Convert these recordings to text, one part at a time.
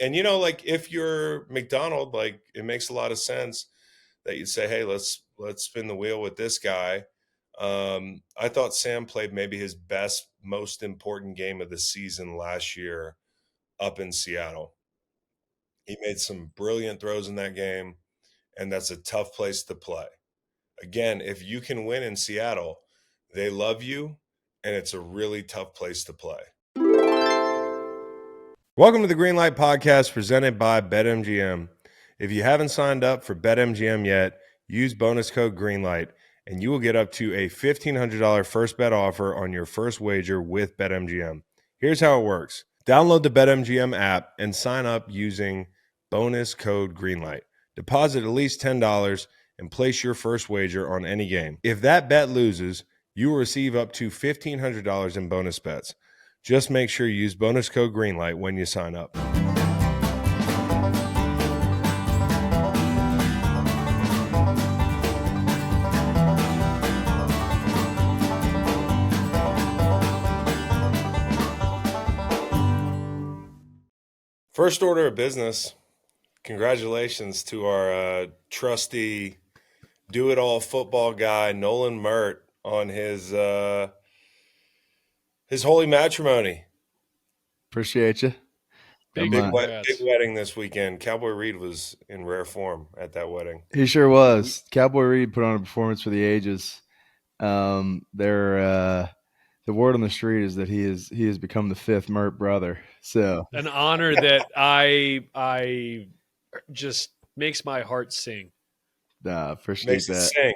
And, like if you're McDonald, like it makes a lot of sense that you'd say, hey, let's spin the wheel with this guy. I thought Sam played maybe his best, most important game of the season last year up in Seattle. He made some brilliant throws in that game, and that's a tough place to play. Again, if you can win in Seattle, they love you, and it's a really tough place to play. Welcome to the Greenlight Podcast presented by BetMGM. If you haven't signed up for BetMGM yet, use bonus code GREENLIGHT, and you will get up to a $1,500 first bet offer on your first wager with BetMGM. Here's how it works. Download the BetMGM app and sign up using bonus code GREENLIGHT. Deposit at least $10 and place your first wager on any game. If that bet loses, you will receive up to $1,500 in bonus bets. Just make sure you use bonus code GREENLIGHT when you sign up. First order of business, congratulations to our trusty do-it-all football guy, Nolan Mert, on his holy matrimony. Appreciate you. Big wedding this weekend. Cowboy Reed was in rare form at that wedding. He sure was. Cowboy Reed put on a performance for the ages. The word on the street is that he has become the fifth Mert brother. So an honor that I just makes my heart sing. Appreciate Makes that. It sing.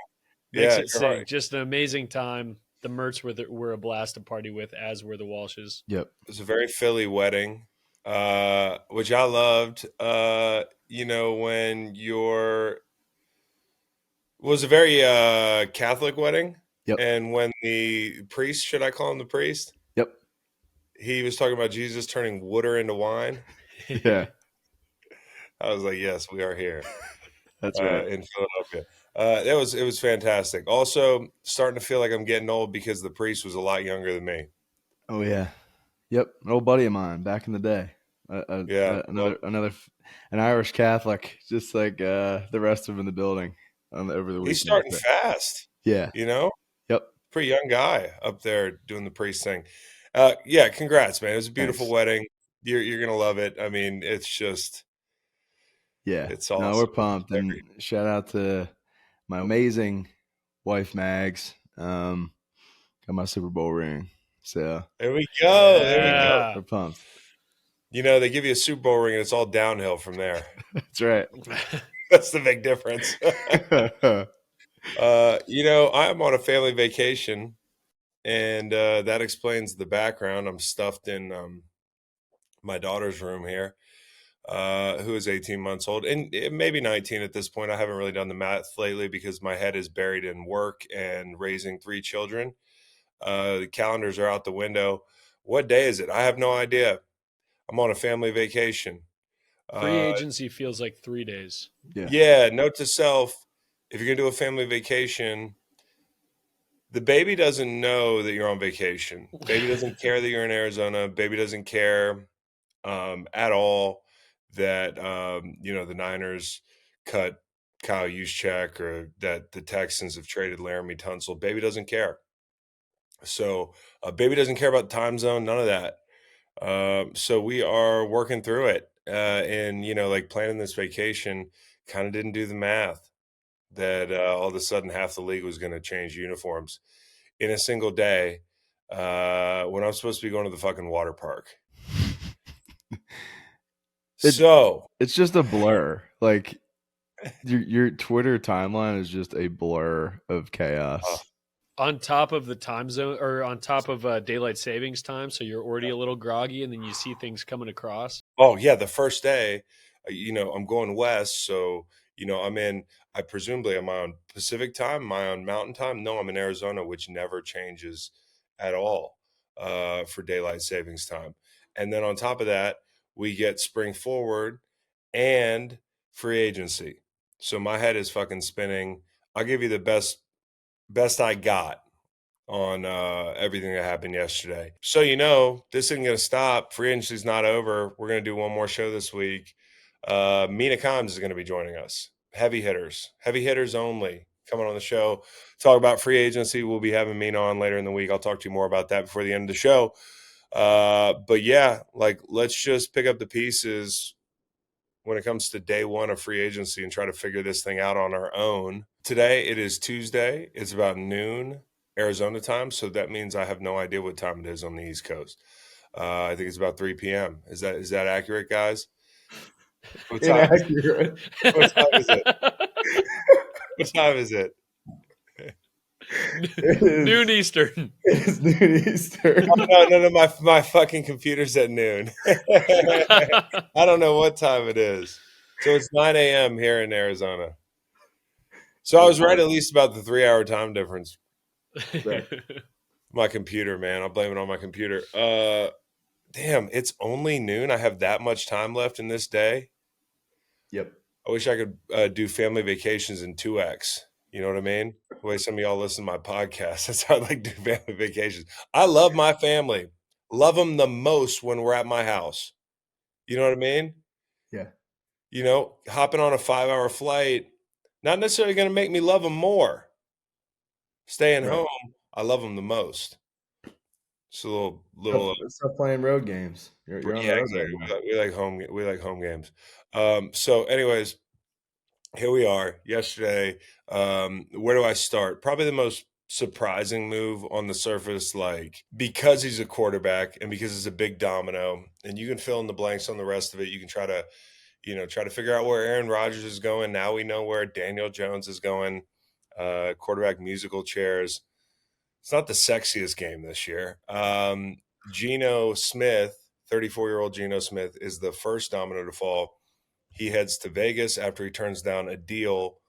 Makes it sing. Right. Just an amazing time. The Merts were a blast to party with, as were the Walshes. Yep. It was a very Philly wedding, which I loved. When was a very Catholic wedding. Yep. And when the priest, should I call him the priest? Yep. He was talking about Jesus turning water into wine. Yeah. I was like, yes, we are here. That's right. In Philadelphia. It was fantastic. Also, starting to feel like I'm getting old because the priest was a lot younger than me. Oh yeah, yep. An old buddy of mine back in the day. An Irish Catholic, just like the rest of them in the building over the weekend. He's starting fast. Yeah. Yep. Pretty young guy up there doing the priest thing. Congrats, man. It was a beautiful wedding. You're gonna love it. I mean, it's just. Yeah, it's awesome. No, we're pumped, and shout out to my amazing wife Mags. Got my Super Bowl ring, so there we go. Yeah. There we go. We're pumped. They give you a Super Bowl ring, and it's all downhill from there. That's right. That's the big difference. I'm on a family vacation, and that explains the background. I'm stuffed in my daughter's room here. Who is 18 months old and maybe 19 at this point. I haven't really done the math lately because my head is buried in work and raising 3 children. The calendars are out the window. What day is it? I have no idea. I'm on a family vacation. Free agency feels like 3 days. Yeah. Note to self, if you're going to do a family vacation, the baby doesn't know that you're on vacation. Baby doesn't care that you're in Arizona. Baby doesn't care at all that the Niners cut Kyle Juszczyk or that the Texans have traded Laremy Tunsil. Baby doesn't care. So baby doesn't care about the time zone, none of that. So we are working through it. And planning this vacation, kind of didn't do the math that all of a sudden half the league was going to change uniforms in a single day when I'm supposed to be going to the fucking water park. It's just a blur. Like your Twitter timeline is just a blur of chaos. On top of the time zone, or on top of daylight savings time, so you're already a little groggy, and then you see things coming across. Oh yeah, the first day, I'm going west, so I presumably am I on Pacific time, am I on Mountain time? No, I'm in Arizona, which never changes at all for daylight savings time. And then on top of that, we get spring forward and free agency. So my head is fucking spinning. I'll give you the best I got. on everything that happened yesterday. So, this isn't going to stop. Free agency's not over. We're going to do one more show this week. Mina Kimes is going to be joining us. Heavy hitters only, coming on the show. Talk about free agency. We'll be having Mina on later in the week. I'll talk to you more about that before the end of the show. But yeah, let's just pick up the pieces when it comes to day one of free agency and try to figure this thing out on our own. Today, it is Tuesday. It's about noon Arizona time, so that means I have no idea what time it is on the East Coast. I think it's about 3 p.m. Is that accurate, guys? What time is it? What time is it? What time is it? Noon Eastern. It's noon Eastern. Oh, no, my fucking computer's at noon. I don't know what time it is. So it's 9 a.m. here in Arizona. So I was right at least about the 3-hour time difference. Right. My computer, man. I'll blame it on my computer. Damn, it's only noon. I have that much time left in this day. Yep. I wish I could do family vacations in 2X. You know what I mean? The way some of y'all listen to my podcast, that's how I like to do family vacations. I love my family. Love them the most when we're at my house. You know what I mean? Yeah. Hopping on a 5-hour flight, not necessarily going to make me love them more. Staying Right. home, I love them the most. It's a little. Stop playing road games. You're on the road exactly. right now. We like home games. So, anyways, here we are. Yesterday, where do I start? Probably the most surprising move on the surface, because he's a quarterback and because it's a big domino, and you can fill in the blanks on the rest of it. You can try to figure out where Aaron Rodgers is going. Now we know where Daniel Jones is going. Quarterback musical chairs. It's not the sexiest game this year. Geno Smith, 34-year-old Geno Smith, is the first domino to fall. He heads to Vegas after he turns down a deal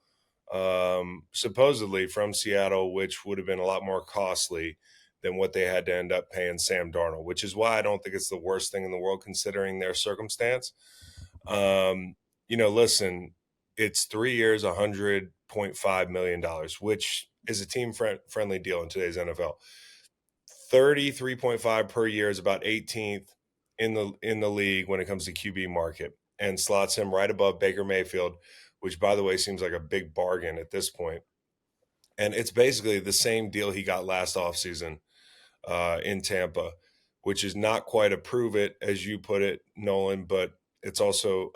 supposedly from Seattle, which would have been a lot more costly than what they had to end up paying Sam Darnold, which is why I don't think it's the worst thing in the world considering their circumstance. Listen, it's 3 years, $100.5 million, which is a team-friendly deal in today's NFL. 33.5 per year is about 18th in the league when it comes to QB market, and slots him right above Baker Mayfield, which, by the way, seems like a big bargain at this point. And it's basically the same deal he got last offseason in Tampa, which is not quite a prove it, as you put it, Nolan, but it's also,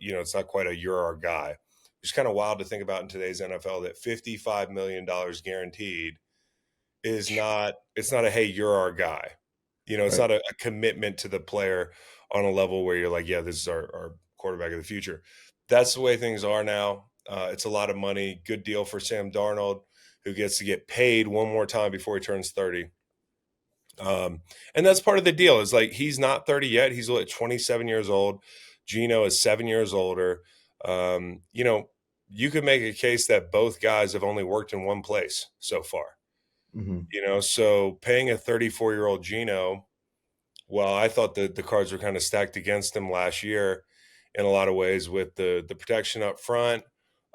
it's not quite a you're our guy. It's kind of wild to think about in today's NFL that $55 million guaranteed it's not a, hey, you're our guy. It's Right. not a commitment to the player on a level where you're like, yeah, this is our quarterback of the future. That's the way things are now. It's a lot of money. Good deal for Sam Darnold, who gets to get paid one more time before he turns 30. And that's part of the deal is he's not 30 yet. He's 27 years old. Geno is 7 years older. You could make a case that both guys have only worked in one place so far. Mm-hmm. So paying a 34-year-old Geno, well, I thought the cards were kind of stacked against him last year in a lot of ways with the protection up front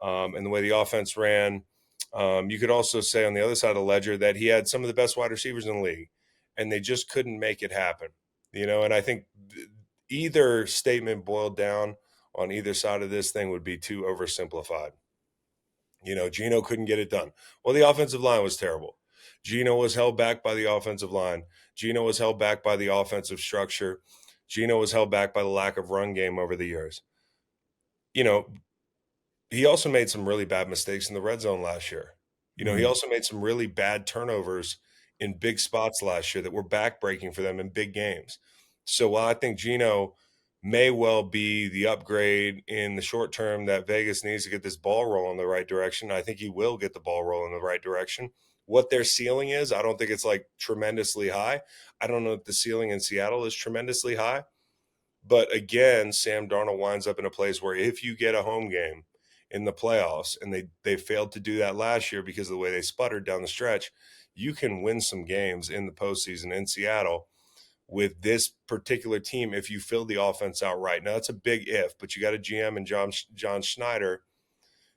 and the way the offense ran. You could also say on the other side of the ledger that he had some of the best wide receivers in the league, and they just couldn't make it happen. And I think either statement boiled down on either side of this thing would be too oversimplified. Geno couldn't get it done. Well, the offensive line was terrible. Geno was held back by the offensive line. Geno was held back by the offensive structure. Geno was held back by the lack of run game over the years. He also made some really bad mistakes in the red zone last year. He also made some really bad turnovers in big spots last year that were backbreaking for them in big games. So while I think Geno may well be the upgrade in the short term that Vegas needs to get this ball rolling in the right direction, I think he will get the ball rolling in the right direction. What their ceiling is, I don't think it's tremendously high. I don't know if the ceiling in Seattle is tremendously high. But again, Sam Darnold winds up in a place where if you get a home game in the playoffs, and they failed to do that last year because of the way they sputtered down the stretch, you can win some games in the postseason in Seattle with this particular team if you fill the offense out right. Now, that's a big if, but you got a GM and John Schneider,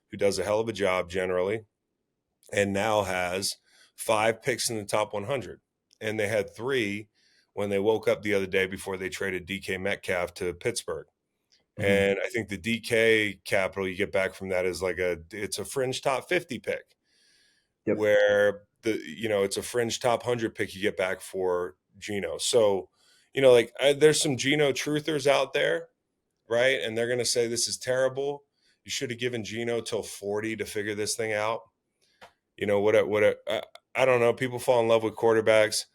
who does a hell of a job generally, and now has 5 picks in the top 100. And they had 3 when they woke up the other day before they traded DK Metcalf to Pittsburgh. Mm-hmm. And I think the DK capital you get back from that is it's a fringe top 50 pick. Yep. Where it's a fringe top 100 pick you get back for Geno. So, there's some Geno truthers out there, right? And they're going to say this is terrible. You should have given Geno till 40 to figure this thing out. I don't know. People fall in love with quarterbacks.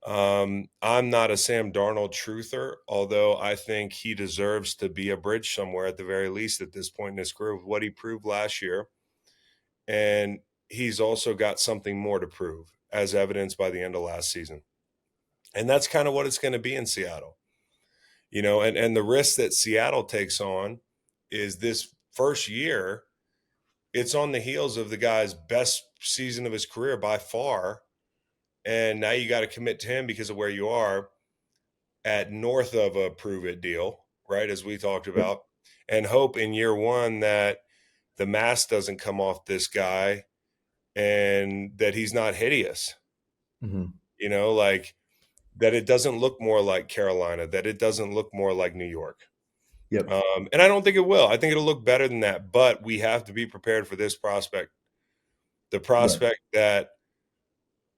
I'm not a Sam Darnold truther, although I think he deserves to be a bridge somewhere at the very least at this point in his career with what he proved last year. And he's also got something more to prove, as evidenced by the end of last season. And that's kind of what it's going to be in Seattle. And the risk that Seattle takes on is this first year, it's on the heels of the guy's best season of his career by far. And now you got to commit to him because of where you are at north of a prove-it deal, right, as we talked about, and hope in year one that the mask doesn't come off this guy and that he's not hideous, that it doesn't look more like Carolina, that it doesn't look more like New York. Yep. And I don't think it will. I think it'll look better than that, but we have to be prepared for this prospect. The prospect that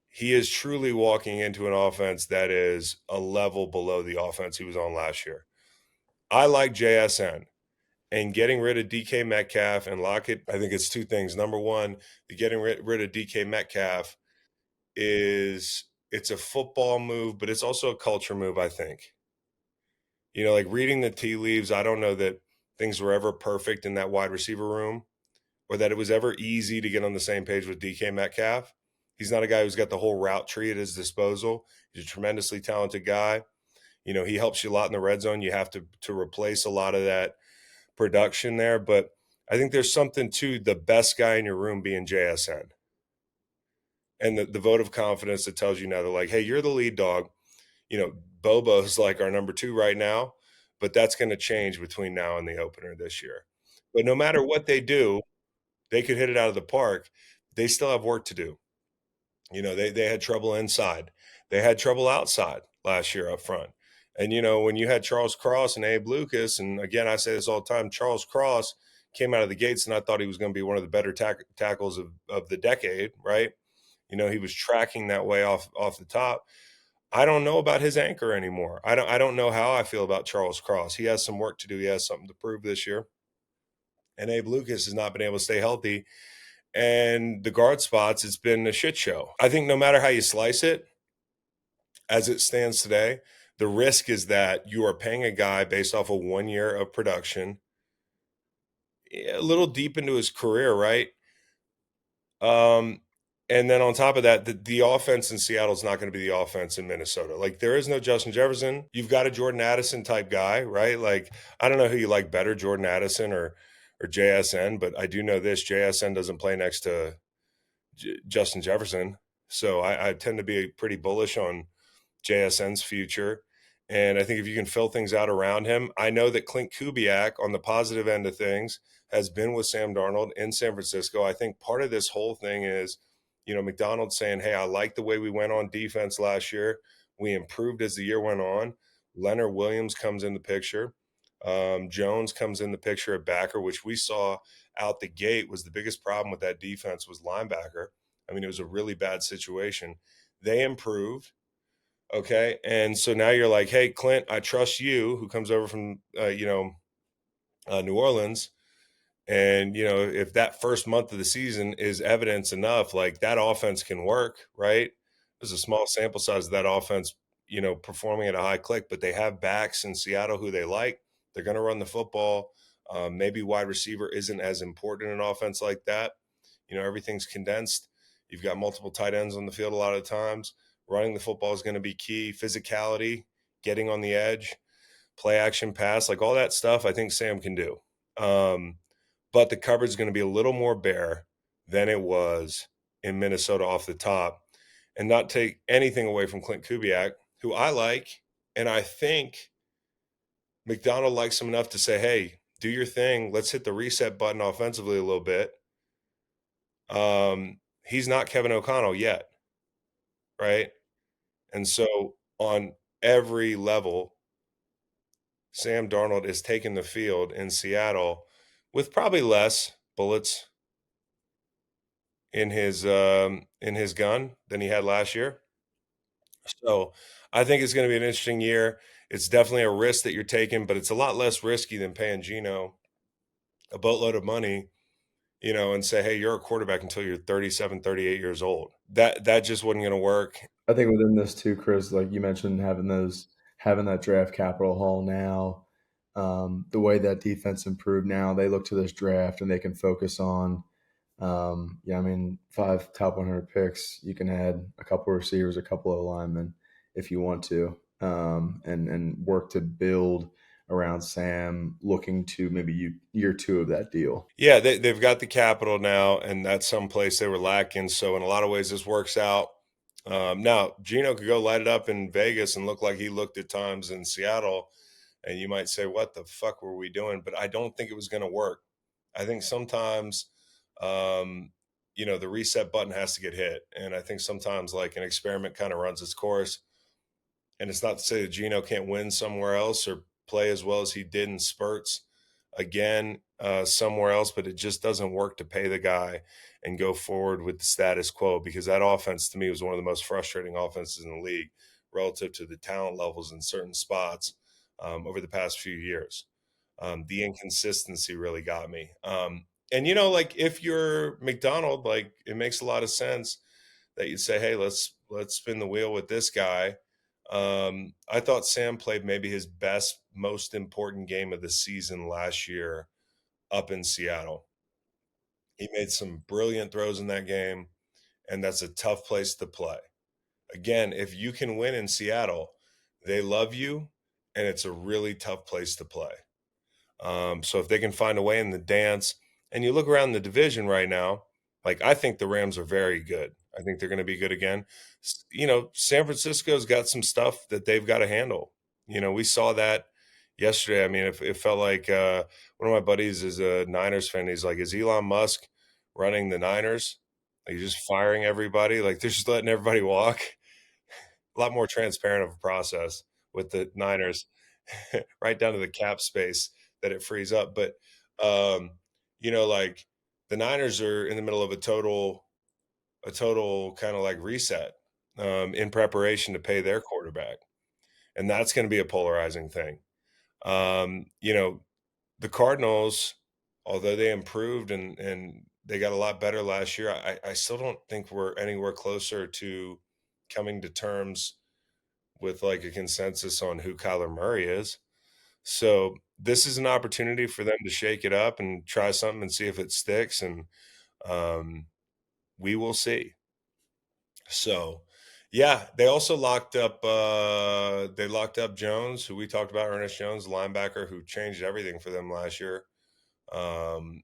he is truly walking into an offense that is a level below the offense he was on last year. I like JSN. And getting rid of DK Metcalf and Lockett, I think it's 2 things. Number one, getting rid of DK Metcalf it's a football move, but it's also a culture move, I think. Reading the tea leaves, I don't know that things were ever perfect in that wide receiver room or that it was ever easy to get on the same page with DK Metcalf. He's not a guy who's got the whole route tree at his disposal. He's a tremendously talented guy. He helps you a lot in the red zone. You have to replace a lot of that production there, but I think there's something to the best guy in your room being JSN and the vote of confidence that tells you now they're like, hey, you're the lead dog. Bobo's like our number 2 right now, but that's going to change between now and the opener this year. But no matter what they do, they could hit it out of the park. They still have work to do. They had trouble inside. They had trouble outside last year up front. And, when you had Charles Cross and Abe Lucas, and again, I say this all the time, Charles Cross came out of the gates and I thought he was going to be one of the better tackles of the decade, right? He was tracking that way off the top. I don't know about his anchor anymore. I don't know how I feel about Charles Cross. He has some work to do. He has something to prove this year. And Abe Lucas has not been able to stay healthy. And the guard spots, it's been a shit show. I think no matter how you slice it, as it stands today, the risk is that you are paying a guy based off of 1 year of production, a little deep into his career, right? And then on top of that, the offense in Seattle is not going to be the offense in Minnesota. There is no Justin Jefferson. You've got a Jordan Addison type guy, right? I don't know who you like better, Jordan Addison or JSN, but I do know this: JSN doesn't play next to Justin Jefferson. So I tend to be pretty bullish on JSN's future. And I think if you can fill things out around him, I know that Clint Kubiak on the positive end of things has been with Sam Darnold in San Francisco. I think part of this whole thing is, Macdonald saying, hey, I like the way we went on defense last year. We improved as the year went on. Leonard Williams comes in the picture. Jones comes in the picture at backer, which we saw out the gate was the biggest problem with that defense was linebacker. I mean, it was a really bad situation. They improved. Okay. And so now you're like, hey, Clint, I trust you, who comes over from, New Orleans. And, if that first month of the season is evidence enough, that offense can work, right? There's a small sample size of that offense, performing at a high click, but they have backs in Seattle who they like. They're going to run the football. Maybe wide receiver isn't as important in an offense like that. Everything's condensed. You've got multiple tight ends on the field a lot of times. Running the football is going to be key. Physicality, getting on the edge, play action pass, all that stuff I think Sam can do. But the coverage is going to be a little more bare than it was in Minnesota off the top. And not take anything away from Clint Kubiak, who I like. And I think Macdonald likes him enough to say, hey, do your thing. Let's hit the reset button offensively a little bit. He's not Kevin O'Connell yet. right? And so on every level, Sam Darnold is taking the field in Seattle with probably less bullets in his gun than he had last year. So I think it's going to be an interesting year. It's definitely a risk that you're taking, but it's a lot less risky than paying Geno a boatload of money, and say, hey, you're a quarterback until you're 37, 38 years old. That just wasn't going to work. I think within this too, Chris, like you mentioned, having that draft capital haul now, the way that defense improved now, they look to this draft and they can focus on, 5 top 100 picks. You can add a couple of receivers, a couple of linemen if you want to, and work to build around Sam, looking to maybe year 2 of that deal. Yeah, they've got the capital now, and that's someplace they were lacking. So in a lot of ways, this works out. Now, Geno could go light it up in Vegas and look like he looked at times in Seattle, and you might say, what the fuck were we doing? But I don't think it was going to work. I think sometimes, the reset button has to get hit. And I think sometimes like an experiment kind of runs its course. And it's not to say that Geno can't win somewhere else or play as well as he did in spurts again somewhere else, but it just doesn't work to pay the guy and go forward with the status quo, because that offense to me was one of the most frustrating offenses in the league relative to the talent levels in certain spots over the past few years. The inconsistency really got me. And, like if you're Macdonald, like it makes a lot of sense that you'd say, hey, let's spin the wheel with this guy. I thought Sam played maybe his best, most important game of the season last year up in Seattle. He made some brilliant throws in that game, and that's a tough place to play. Again, if you can win in Seattle, they love you, and it's a really tough place to play. So if they can find a way in the dance, and you look around the division right now, like I think the Rams are very good. I think they're going to be good again. San Francisco's got some stuff that they've got to handle. We saw that yesterday. I mean, it felt like one of my buddies is a Niners fan. He's like, is Elon Musk running the Niners? Like, he's just firing everybody. Like they're just letting everybody walk. A lot more transparent of a process with the Niners, right down to the cap space that it frees up. But, like the Niners are in the middle of a total kind of like reset in preparation to pay their quarterback. And that's going to be a polarizing thing. The Cardinals, although they improved and they got a lot better last year, I still don't think we're anywhere closer to coming to terms with like a consensus on who Kyler Murray is. So this is an opportunity for them to shake it up and try something and see if it sticks. And we will see. So, yeah, they also locked up Jones, who we talked about, Ernest Jones, linebacker, who changed everything for them last year, and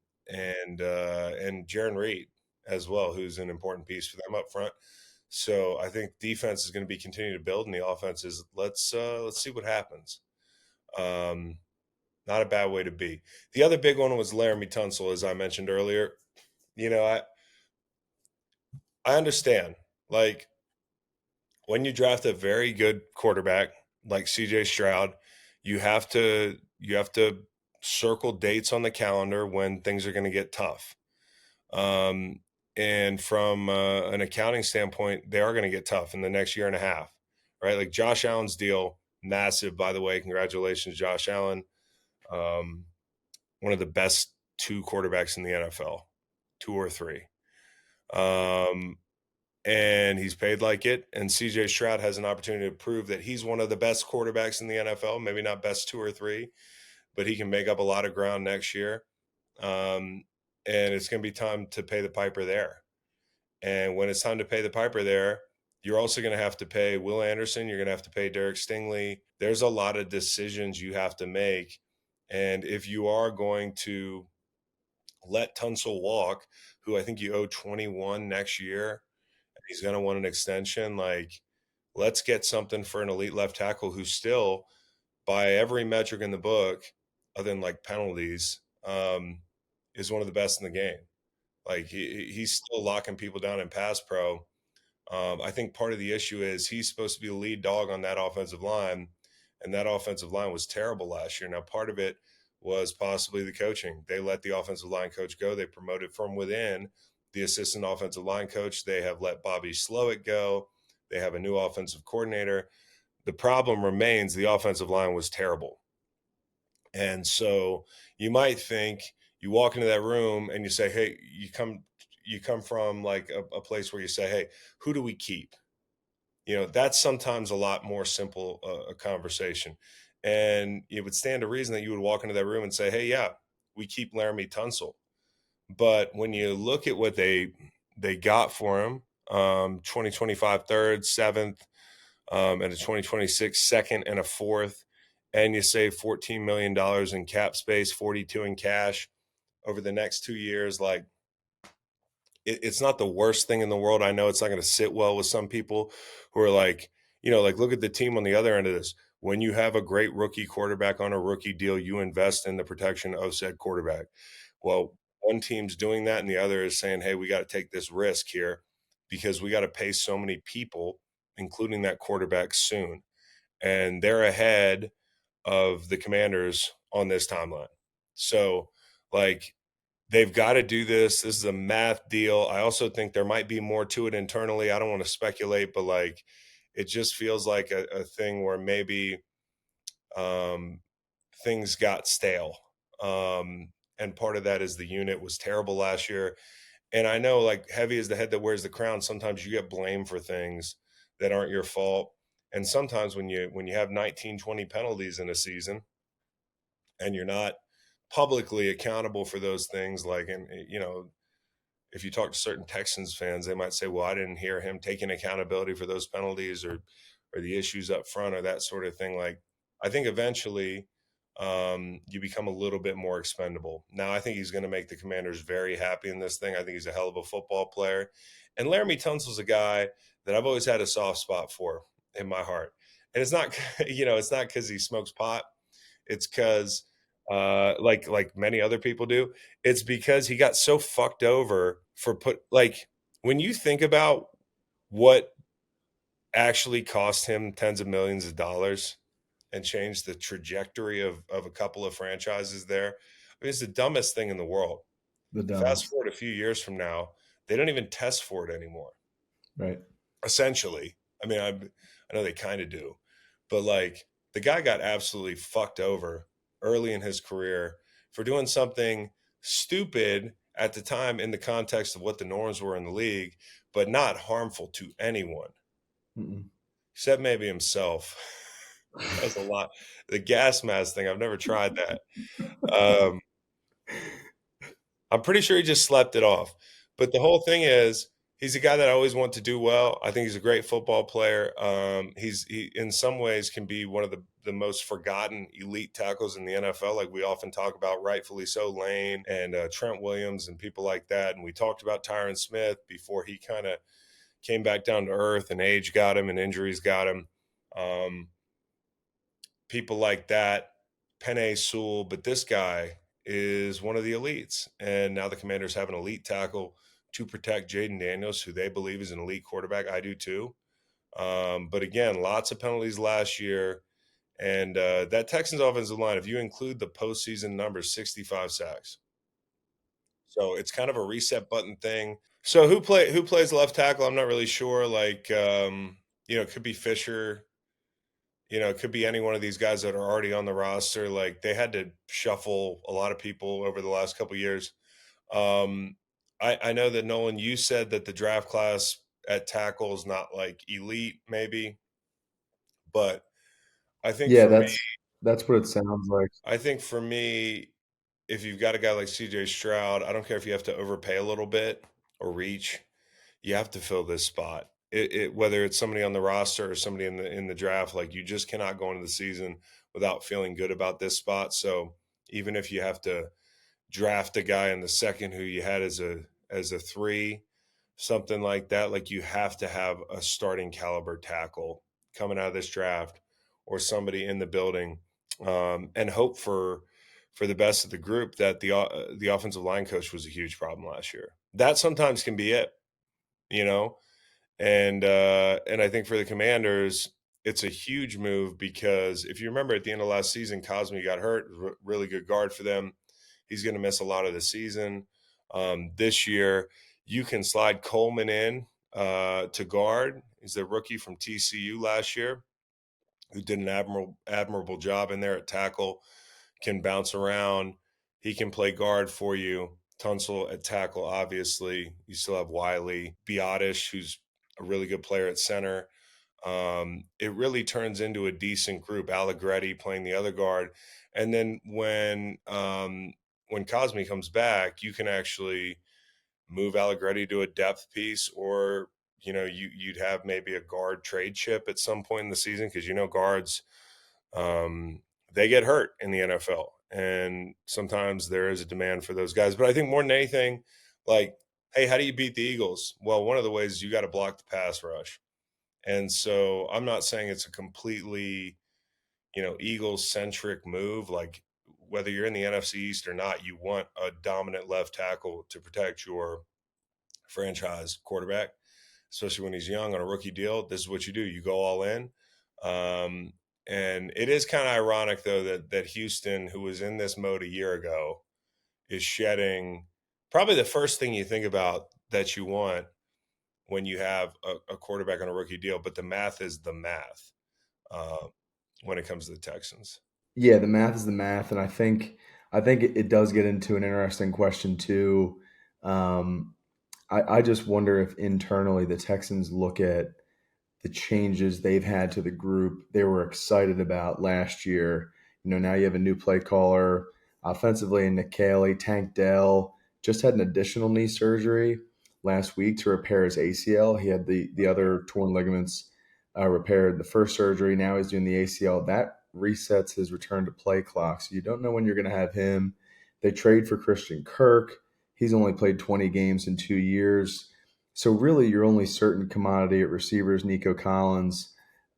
Jaron Reed as well, who's an important piece for them up front. So I think defense is going to be continuing to build, and the offense is let's see what happens. Not a bad way to be. The other big one was Laremy Tunsil, as I mentioned earlier. I understand, like, when you draft a very good quarterback like CJ Stroud, you have to circle dates on the calendar when things are going to get tough. And from an accounting standpoint, they are going to get tough in the next year and a half, right? Like Josh Allen's deal, massive, by the way. Congratulations, Josh Allen. One of the best 2 quarterbacks in the NFL, 2 or 3. And he's paid like it. And CJ Stroud has an opportunity to prove that he's one of the best quarterbacks in the NFL, maybe not best 2 or 3, but he can make up a lot of ground next year. And it's going to be time to pay the piper there. And when it's time to pay the piper there, you're also going to have to pay Will Anderson. You're going to have to pay Derek Stingley. There's a lot of decisions you have to make. And if you are going to let Tunsil walk, who I think you owe 21 next year, he's going to want an extension. Like, let's get something for an elite left tackle who still, by every metric in the book, other than like penalties, is one of the best in the game. Like he's still locking people down in pass pro. I think part of the issue is he's supposed to be the lead dog on that offensive line, and that offensive line was terrible last year. Now, part of it was possibly the coaching. They let the offensive line coach go. They promoted from within the assistant offensive line coach. They have let Bobby Slowick go. They have a new offensive coordinator. The problem remains the offensive line was terrible. And so you might think, you walk into that room and you say, hey, you come from like a place where you say, hey, who do we keep? That's sometimes a lot more simple a conversation. And it would stand to reason that you would walk into that room and say, hey, yeah, we keep Laremy Tunsil. But when you look at what they got for him, 2025 third, seventh, and a 2026 second and a fourth, and you save $14 million in cap space, 42 in cash over the next 2 years, like it's not the worst thing in the world. I know it's not going to sit well with some people who are like, like look at the team on the other end of this. When you have a great rookie quarterback on a rookie deal, you invest in the protection of said quarterback. Well, one team's doing that and the other is saying, hey, we got to take this risk here because we got to pay so many people, including that quarterback, soon. And they're ahead of the Commanders on this timeline. So, like, they've got to do this. This is a math deal. I also think there might be more to it internally. I don't want to speculate, but like it just feels like a thing where maybe things got stale. And part of that is the unit was terrible last year. And I know like heavy is the head that wears the crown. Sometimes you get blamed for things that aren't your fault. And sometimes when you have 19, 20 penalties in a season and you're not publicly accountable for those things, like, and if you talk to certain Texans fans, they might say, well, I didn't hear him taking accountability for those penalties or the issues up front or that sort of thing. Like, I think eventually you become a little bit more expendable. Now, I think he's going to make the Commanders very happy in this thing. I think he's a hell of a football player. And Laremy Tunsil's a guy that I've always had a soft spot for in my heart. And it's not, it's not because he smokes pot. It's because like many other people do, it's because he got so fucked over for when you think about what actually cost him tens of millions of dollars and changed the trajectory of a couple of franchises there. I mean, it's the dumbest thing in the world. The Fast dumbest. forward a few years from now, they don't even test for it anymore. Right. Essentially. I mean, I know they kind of do, but like the guy got absolutely fucked over early in his career for doing something stupid at the time in the context of what the norms were in the league, but not harmful to anyone. Mm-mm. Except maybe himself. That was a lot. The gas mask thing, I've never tried that. I'm pretty sure he just slept it off. But the whole thing is, he's a guy that I always want to do well. I think he's a great football player. He in some ways can be one of the most forgotten elite tackles in the NFL. Like we often talk about, rightfully so, Lane and Trent Williams and people like that. And we talked about Tyron Smith before he kind of came back down to earth and age got him and injuries got him. People like that, Penei Sewell, but this guy is one of the elites. And now the Commanders have an elite tackle to protect Jaden Daniels, who they believe is an elite quarterback. I do too. But again, lots of penalties last year. And that Texans offensive line, if you include the postseason numbers, 65 sacks. So it's kind of a reset button thing. So who plays left tackle? I'm not really sure. Like, it could be Fisher. It could be any one of these guys that are already on the roster. Like they had to shuffle a lot of people over the last couple of years. I know that Nolan, you said that the draft class at tackle is not like elite, maybe, but I think Yeah, for me, that's what it sounds like. I think for me, if you've got a guy like C.J. Stroud, I don't care if you have to overpay a little bit or reach, you have to fill this spot. Whether it's somebody on the roster or somebody in the draft, like you just cannot go into the season without feeling good about this spot. So even if you have to draft a guy in the second who you had as a 3, something like that, like you have to have a starting caliber tackle coming out of this draft or somebody in the building, and hope for the best of the group. That the offensive line coach was a huge problem last year. That sometimes can be it, you know. And I think for the Commanders, it's a huge move because if you remember at the end of last season, Cosme got hurt, really good guard for them. He's going to miss a lot of the season. This year, you can slide Coleman in to guard. He's a rookie from TCU last year who did an admirable job in there at tackle, can bounce around. He can play guard for you. Tunsil at tackle, obviously. You still have Wiley, Biotish, who's a really good player at center. It really turns into a decent group. Allegretti playing the other guard, and then when Cosme comes back, you can actually move Allegretti to a depth piece, or you'd have maybe a guard trade chip at some point in the season because guards they get hurt in the NFL, and sometimes there is a demand for those guys. But I think more than anything, like, hey, how do you beat the Eagles? Well, one of the ways is you got to block the pass rush. And so I'm not saying it's a completely, Eagles centric move. Like whether you're in the NFC East or not, you want a dominant left tackle to protect your franchise quarterback, especially when he's young on a rookie deal. This is what you do. You go all in. Um, and it is kind of ironic though that Houston, who was in this mode a year ago, is shedding probably the first thing you think about that you want when you have a quarterback on a rookie deal, but the math is the math uh, when it comes to the Texans. Yeah, the math is the math, and I think it does get into an interesting question too. Um, I just wonder if internally the Texans look at the changes they've had to the group they were excited about last year. Now you have a new play caller offensively in Nick Caley. Tank Dell just had an additional knee surgery last week to repair his ACL. He had the other torn ligaments repaired the first surgery. Now he's doing the ACL. That resets his return to play clock. So you don't know when you're going to have him. They trade for Christian Kirk. He's only played 20 games in 2 years. So really, your only certain commodity at receivers, Nico Collins,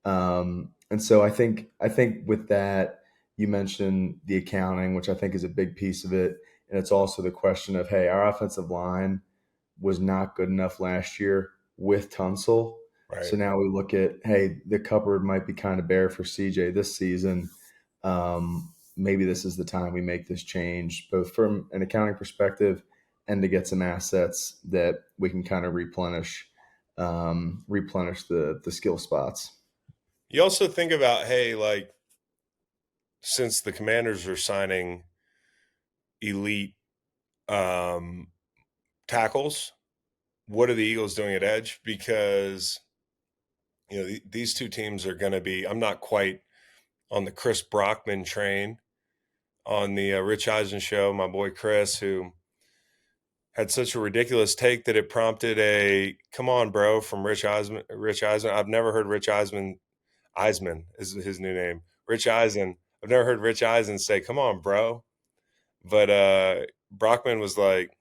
and so I think with that, you mentioned the accounting, which I think is a big piece of it, and it's also the question of, hey, our offensive line was not good enough last year with Tunsil, Right. so now we look at, hey, the cupboard might be kind of bare for CJ this season. Maybe this is the time we make this change, both from an accounting perspective and to get some assets that we can kind of replenish the skill spots. You also think about, hey, like since the Commanders are signing elite um, tackles, what are the Eagles doing at edge? Because these two teams are going to be. I'm not quite on the Chris Brockman train on the Rich Eisen show. My boy Chris, who had such a ridiculous take that it prompted a "Come on, bro" from Rich Eisen. Rich Eisen. I've never heard Rich Eisen. Eisman is his new name. Rich Eisen. I've never heard Rich Eisen say, "Come on, bro." But Brockman was like,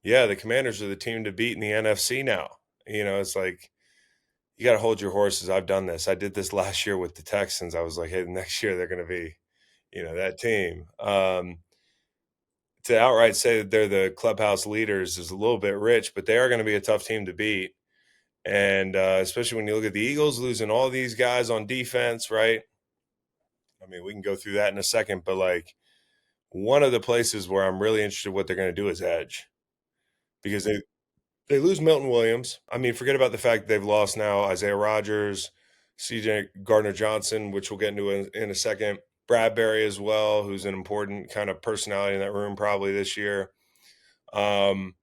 "Yeah, the Commanders are the team to beat in the NFC now." It's like you got to hold your horses. I've done this. I did this last year with the Texans. I was like, "Hey, next year they're going to be, that team." To outright say that they're the clubhouse leaders is a little bit rich, but they are going to be a tough team to beat. And especially when you look at the Eagles losing all these guys on defense, right? I mean, we can go through that in a second, but like one of the places where I'm really interested in what they're going to do is edge because they lose Milton Williams. I mean, forget about the fact that they've lost now Isaiah Rodgers, C.J. Gardner-Johnson, which we'll get into in a second. Bradbury as well, who's an important kind of personality in that room probably this year. Um,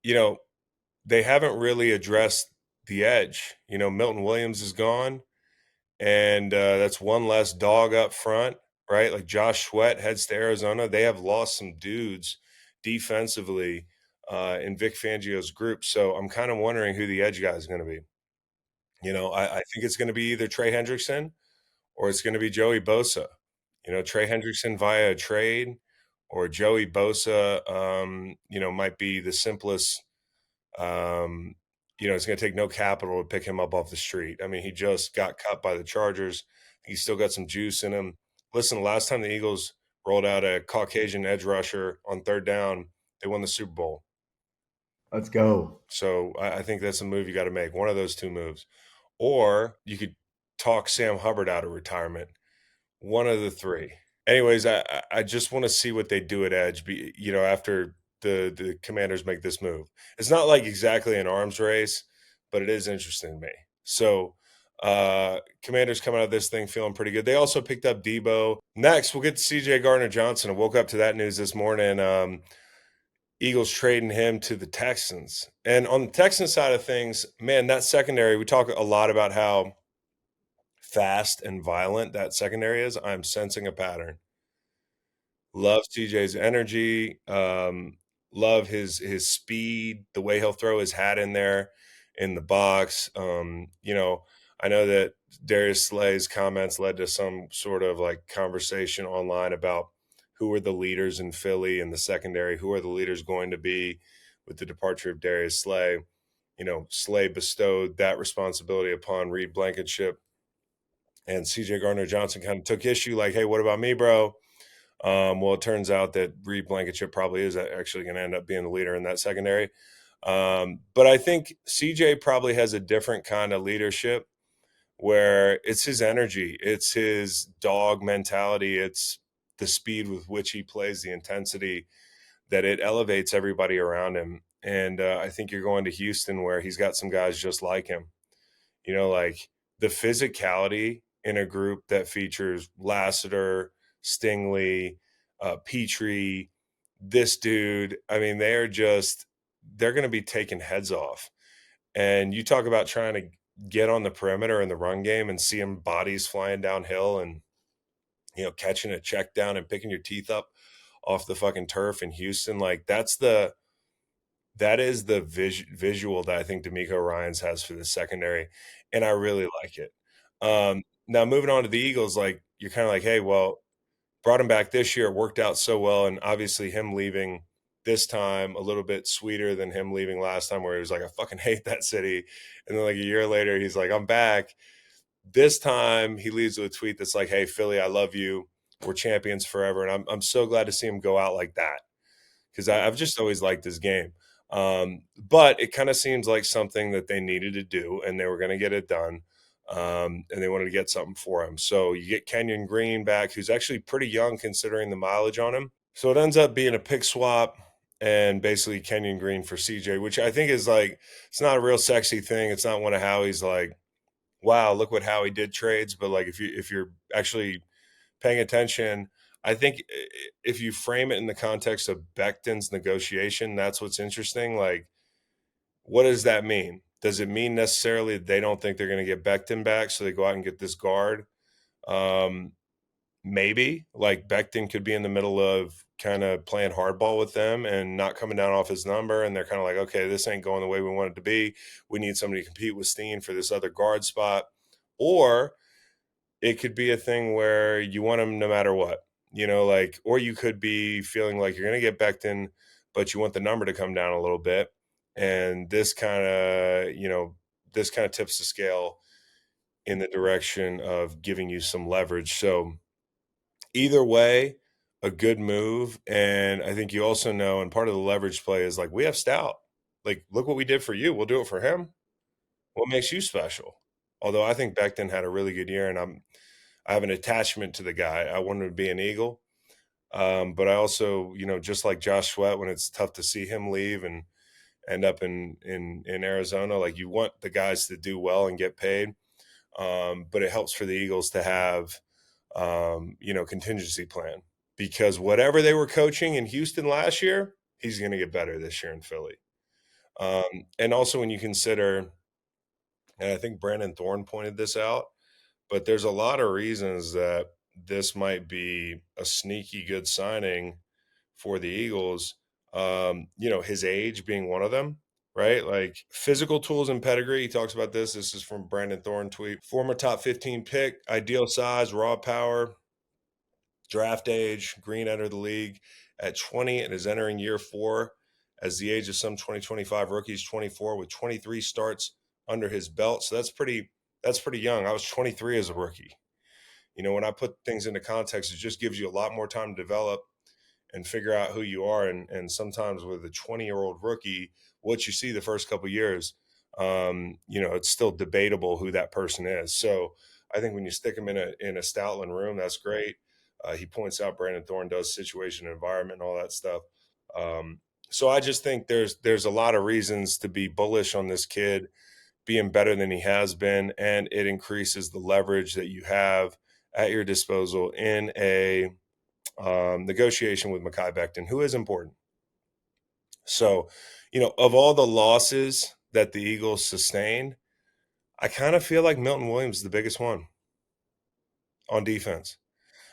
they haven't really addressed the edge. Milton Williams is gone, and that's one less dog up front, right? Like Josh Sweat heads to Arizona. They have lost some dudes defensively in Vic Fangio's group. So I'm kind of wondering who the edge guy is going to be. I think it's going to be either Trey Hendrickson or it's going to be Joey Bosa. Trey Hendrickson via a trade or Joey Bosa, might be the simplest. It's going to take no capital to pick him up off the street. I mean, he just got cut by the Chargers. He's still got some juice in him. Listen, last time the Eagles rolled out a Caucasian edge rusher on third down, they won the Super Bowl. Let's go. So I think that's a move you got to make. One of those two moves. Or you could talk Sam Hubbard out of retirement. One of the three. Anyways, I just want to see what they do at edge, after the Commanders make this move. It's not like exactly an arms race, but it is interesting to me. So Commanders coming out of this thing feeling pretty good. They also picked up Debo. Next, we'll get to C.J. Gardner-Johnson. I woke up to that news this morning. Eagles trading him to the Texans. And on the Texans side of things, man, that secondary, we talk a lot about how fast and violent that secondary is. I'm sensing a pattern. Love CJ's energy. Love his speed, the way he'll throw his hat in there in the box. I know that Darius Slay's comments led to some sort of like conversation online about who are the leaders in Philly and the secondary, who are the leaders going to be with the departure of Darius Slay. Slay bestowed that responsibility upon Reed Blankenship, and CJ Gardner-Johnson kind of took issue, like, hey, what about me, bro? Well, it turns out that Reed Blankenship probably is actually going to end up being the leader in that secondary. But I think CJ probably has a different kind of leadership where it's his energy, it's his dog mentality, it's the speed with which he plays, the intensity, that it elevates everybody around him. And I think you're going to Houston where he's got some guys just like him. Like the physicality in a group that features Lassiter, Stingley, Petrie, this dude. I mean, they're going to be taking heads off. And you talk about trying to get on the perimeter in the run game and seeing bodies flying downhill and, catching a check down and picking your teeth up off the fucking turf in Houston. Like that is the visual that I think D'Amico Ryans has for the secondary, and I really like it. Now moving on to the Eagles, like you're kind of like, hey, well, brought him back this year, it worked out so well, and obviously him leaving this time a little bit sweeter than him leaving last time, where he was like, I fucking hate that city, and then like a year later, he's like, I'm back. This time he leaves with a tweet that's like, hey, Philly, I love you. We're champions forever, and I'm so glad to see him go out like that, because I've just always liked his game. But it kind of seems like something that they needed to do, and they were going to get it done. And they wanted to get something for him. So you get Kenyon Green back, who's actually pretty young considering the mileage on him. So it ends up being a pick swap and basically Kenyon Green for CJ, which I think is like, it's not a real sexy thing. It's not one of Howie's like, wow, look what Howie did trades. But like, if you're actually paying attention, I think if you frame it in the context of Becton's negotiation, that's what's interesting. Like, what does that mean? Does it mean necessarily they don't think they're going to get Becton back, so they go out and get this guard? Maybe. Like Becton could be in the middle of kind of playing hardball with them and not coming down off his number, and they're kind of like, okay, this ain't going the way we want it to be. We need somebody to compete with Steen for this other guard spot. Or it could be a thing where you want him no matter what, or you could be feeling like you're going to get Becton, but you want the number to come down a little bit. And this kind of tips the scale in the direction of giving you some leverage. So either way, a good move. And I think you also know, and part of the leverage play is like, we have Stout. Like, look what we did for you. We'll do it for him. What makes you special? Although I think Becton had a really good year, and I have an attachment to the guy. I want him to be an Eagle. But I also, just like Josh Sweat, when it's tough to see him leave and end up in Arizona, like you want the guys to do well and get paid. But it helps for the Eagles to have, contingency plan, because whatever they were coaching in Houston last year, he's going to get better this year in Philly. And also when you consider, and I think Brandon Thorne pointed this out, but there's a lot of reasons that this might be a sneaky good signing for the Eagles. His age being one of them, right? Like physical tools and pedigree. He talks about this. This is from Brandon Thorne tweet. Former top 15 pick, ideal size, raw power, draft age. Green entered the league at 20 and is entering year 4 as the age of some 2025 rookies, 24 with 23 starts under his belt. So that's pretty young. I was 23 as a rookie. When I put things into context, it just gives you a lot more time to develop and figure out who you are. And sometimes with a 20-year-old rookie, what you see the first couple of years, it's still debatable who that person is. So I think when you stick him in a Stoutland room, that's great. He points out Brandon Thorne does situation and environment and all that stuff. So I just think there's a lot of reasons to be bullish on this kid being better than he has been, and it increases the leverage that you have at your disposal in a negotiation with Mekhi Becton, who is important. So, of all the losses that the Eagles sustained, I kind of feel like Milton Williams is the biggest one on defense.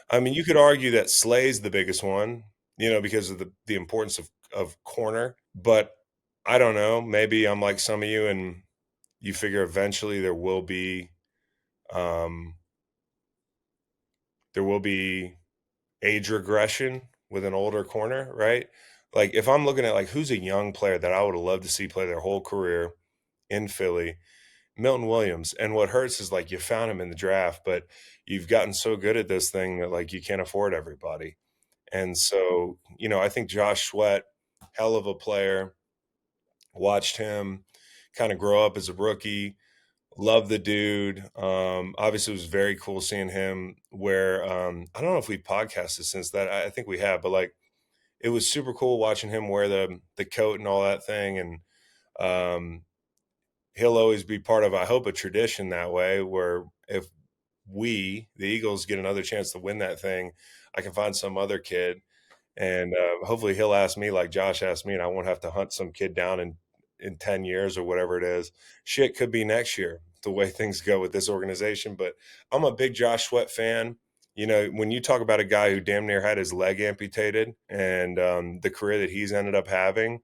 I mean, you could argue that Slay's the biggest one, because of the importance of corner, but I don't know. Maybe I'm like some of you and you figure eventually there will be age regression with an older corner, right? Like if I'm looking at like who's a young player that I would have loved to see play their whole career in Philly, Milton Williams. And what hurts is like you found him in the draft, but you've gotten so good at this thing that like you can't afford everybody. And so, I think Josh Sweat, hell of a player, watched him kind of grow up as a rookie. Love the dude. Obviously, it was very cool seeing him wear. I don't know if we podcasted since that. I think we have, but like, it was super cool watching him wear the coat and all that thing. And he'll always be part of, I hope, a tradition that way. Where if we, the Eagles, get another chance to win that thing, I can find some other kid, and hopefully he'll ask me like Josh asked me, and I won't have to hunt some kid down in 10 years or whatever it is. Shit could be next year the way things go with this organization. But I'm a big Josh Sweat fan. When you talk about a guy who damn near had his leg amputated and the career that he's ended up having,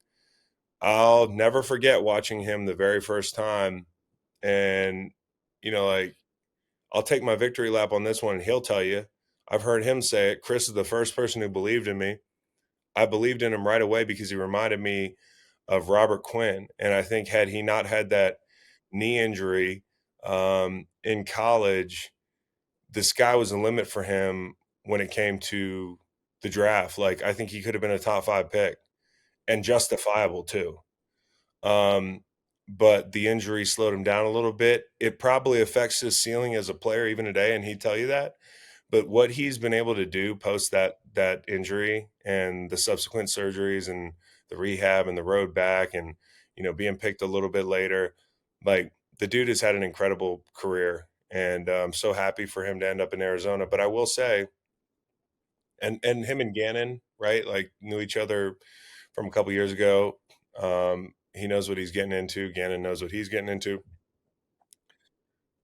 I'll never forget watching him the very first time. And, like, I'll take my victory lap on this one. And he'll tell you, I've heard him say it. Chris is the first person who believed in me. I believed in him right away because he reminded me of Robert Quinn. And I think had he not had that knee injury in college, the sky was the limit for him when it came to the draft. Like, I think he could have been a top 5 pick and justifiable too. But the injury slowed him down a little bit. It probably affects his ceiling as a player even today, and he'd tell you that. But what he's been able to do post that injury and the subsequent surgeries and the rehab and the road back and, being picked a little bit later, like the dude has had an incredible career. And I'm so happy for him to end up in Arizona. But I will say, and him and Gannon, right, like knew each other from a couple years ago. He knows what he's getting into. Gannon knows what he's getting into.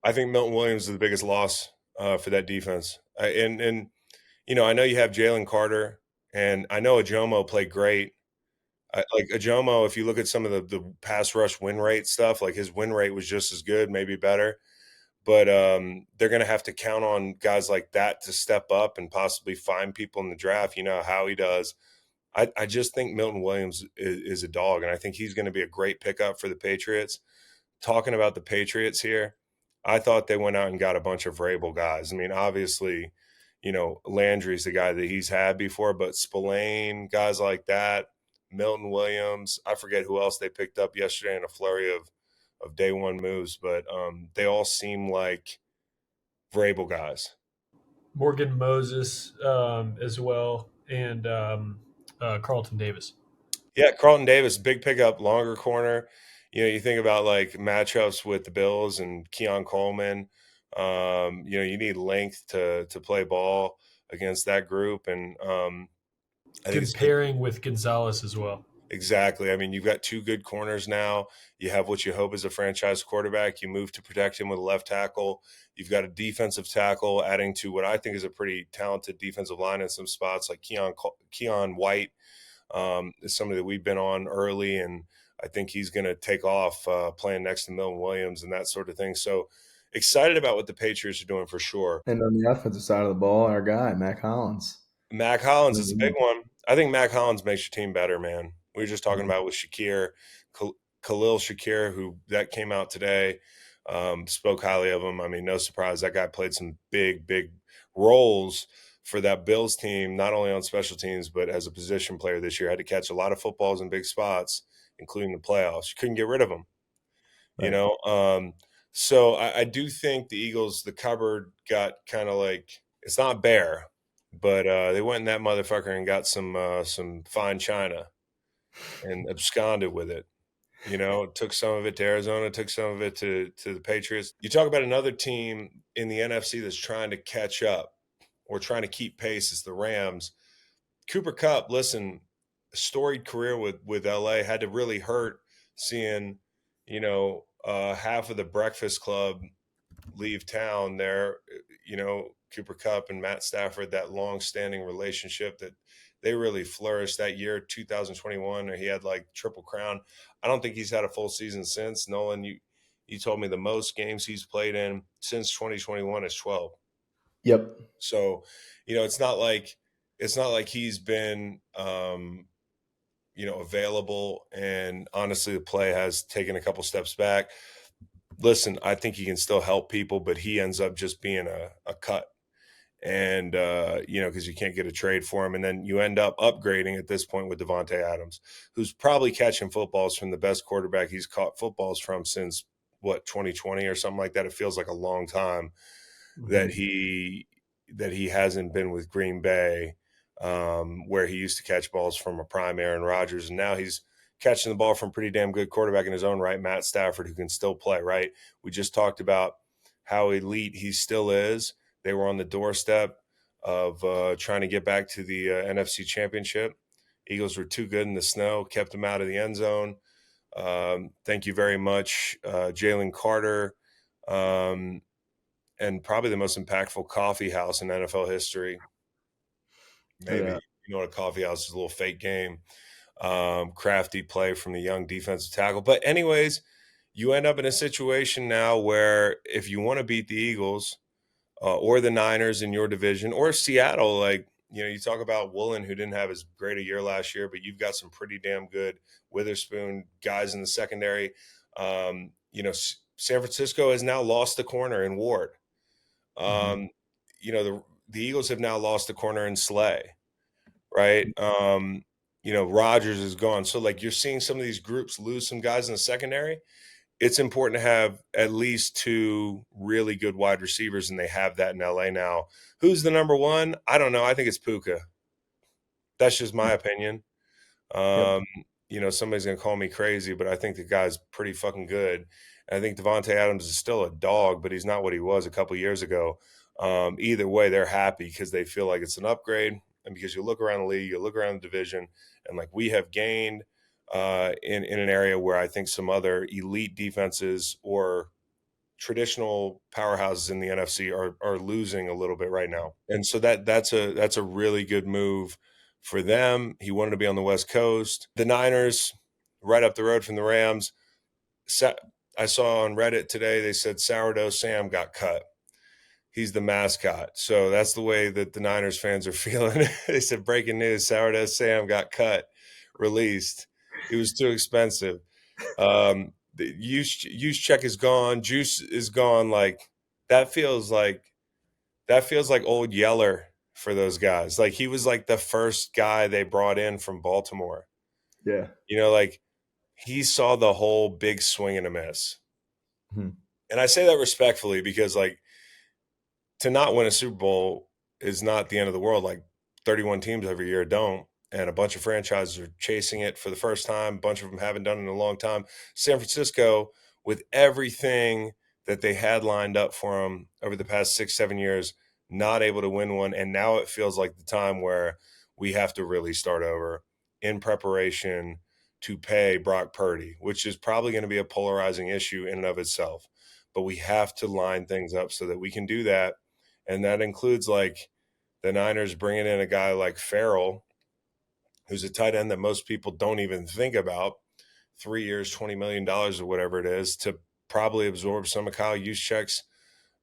I think Milton Williams is the biggest loss for that defense. And I know you have Jalen Carter, and I know Ajomo played great. Like Ajomo, if you look at some of the pass rush win rate stuff, like his win rate was just as good, maybe better. But they're going to have to count on guys like that to step up and possibly find people in the draft. You know how he does. I just think Milton Williams is a dog, and I think he's going to be a great pickup for the Patriots. Talking about the Patriots here, I thought they went out and got a bunch of Vrabel guys. I mean, obviously, Landry's the guy that he's had before, but Spillane, guys like that, Milton Williams, I forget who else they picked up yesterday in a flurry of day one moves, but they all seem like Vrabel guys. Morgan Moses as well, and Carlton Davis. Yeah, Carlton Davis, big pickup, longer corner. You think about like matchups with the Bills and Keon Coleman. You need length to play ball against that group, and I think Comparing with Gonzalez as well. exactly. I mean, you've got 2 good corners now. You have what you hope is a franchise quarterback. You move to protect him with a left tackle. You've got a defensive tackle, adding to what I think is a pretty talented defensive line in some spots, like Keon White. Is somebody that we've been on early, and I think he's going to take off playing next to Milton Williams and that sort of thing. So excited about what the Patriots are doing for sure. And on the offensive side of the ball, our guy, Mac Hollins. Mac Hollins is a big one. I think Mac Hollins makes your team better, man. We were just talking about with Shakir, Khalil Shakir, who that came out today, spoke highly of him. I mean, no surprise. That guy played some big, big roles. for that Bills team, not only on special teams, but as a position player this year. Had to catch a lot of footballs in big spots, including the playoffs. You couldn't get rid of him, you Right. know? So I do think the Eagles, the cupboard got kind of like, it's not bare, but they went in that motherfucker and got some fine china and absconded with it. You know, took some of it to Arizona, took some of it to the Patriots. You talk about another team in the NFC that's trying to catch up or trying to keep pace is the Rams. Cooper Kupp, listen, storied career with LA, had to really hurt seeing, half of the Breakfast Club leave town there. Cooper Kupp and Matt Stafford, that long-standing relationship that they really flourished that year, 2021, where he had like triple crown. I don't think he's had a full season since. Nolan, you told me the most games he's played in since 2021 is 12. Yep. So, it's not like he's been available, and honestly the play has taken a couple steps back. Listen, I think he can still help people, but he ends up just being a cut. And, because you can't get a trade for him. And then you end up upgrading at this point with Davante Adams, who's probably catching footballs from the best quarterback he's caught footballs from since, 2020 or something like that. It feels like a long time that he hasn't been with Green Bay, where he used to catch balls from a prime Aaron Rodgers. And now he's catching the ball from pretty damn good quarterback in his own right, Matt Stafford, who can still play, right? We just talked about how elite he still is. They were on the doorstep of trying to get back to the NFC Championship. Eagles were too good in the snow, kept them out of the end zone. Thank you very much, Jalen Carter, and probably the most impactful coffee house in NFL history. Maybe. Yeah. You know what a coffee house is, a little fake game. Crafty play from the young defensive tackle. But anyways, you end up in a situation now where if you want to beat the Eagles or the Niners in your division or Seattle, like, you talk about Woolen, who didn't have as great a year last year, but you've got some pretty damn good Witherspoon guys in the secondary. San Francisco has now lost the corner in Ward. The Eagles have now lost the corner in Slay, right? Rodgers is gone. So, like, you're seeing some of these groups lose some guys in the secondary. It's important to have at least two really good wide receivers, and they have that in LA now. Who's the number one? I don't know. I think it's Puka. That's just my opinion. Yep. Somebody's going to call me crazy, but I think the guy's pretty fucking good. And I think Davante Adams is still a dog, but he's not what he was a couple years ago. Either way, they're happy because they feel like it's an upgrade. And because you look around the league, you look around the division, and like we have gained in an area where I think some other elite defenses or traditional powerhouses in the NFC are losing a little bit right now. And so that's a really good move for them. He wanted to be on the West Coast. The Niners, right up the road from the Rams. I saw on Reddit today, they said Sourdough Sam got cut. He's the mascot. So that's the way that the Niners fans are feeling. They said, breaking news, Sourdough Sam got cut, released. It was too expensive. The use check is gone. Juice is gone. Like, that feels like old Yeller for those guys. Like, he was like the first guy they brought in from Baltimore. Yeah. Like, he saw the whole big swing and a miss. Hmm. And I say that respectfully because, like, to not win a Super Bowl is not the end of the world. Like, 31 teams every year don't. And a bunch of franchises are chasing it for the first time. A bunch of them haven't done it in a long time. San Francisco, with everything that they had lined up for them over the past 6-7 years, not able to win one. And now it feels like the time where we have to really start over in preparation to pay Brock Purdy, which is probably going to be a polarizing issue in and of itself. But we have to line things up so that we can do that. And that includes, like, the Niners bringing in a guy like Farrell, who's a tight end that most people don't even think about, 3 years, $20 million or whatever it is, to probably absorb some of Kyle Juszczyk's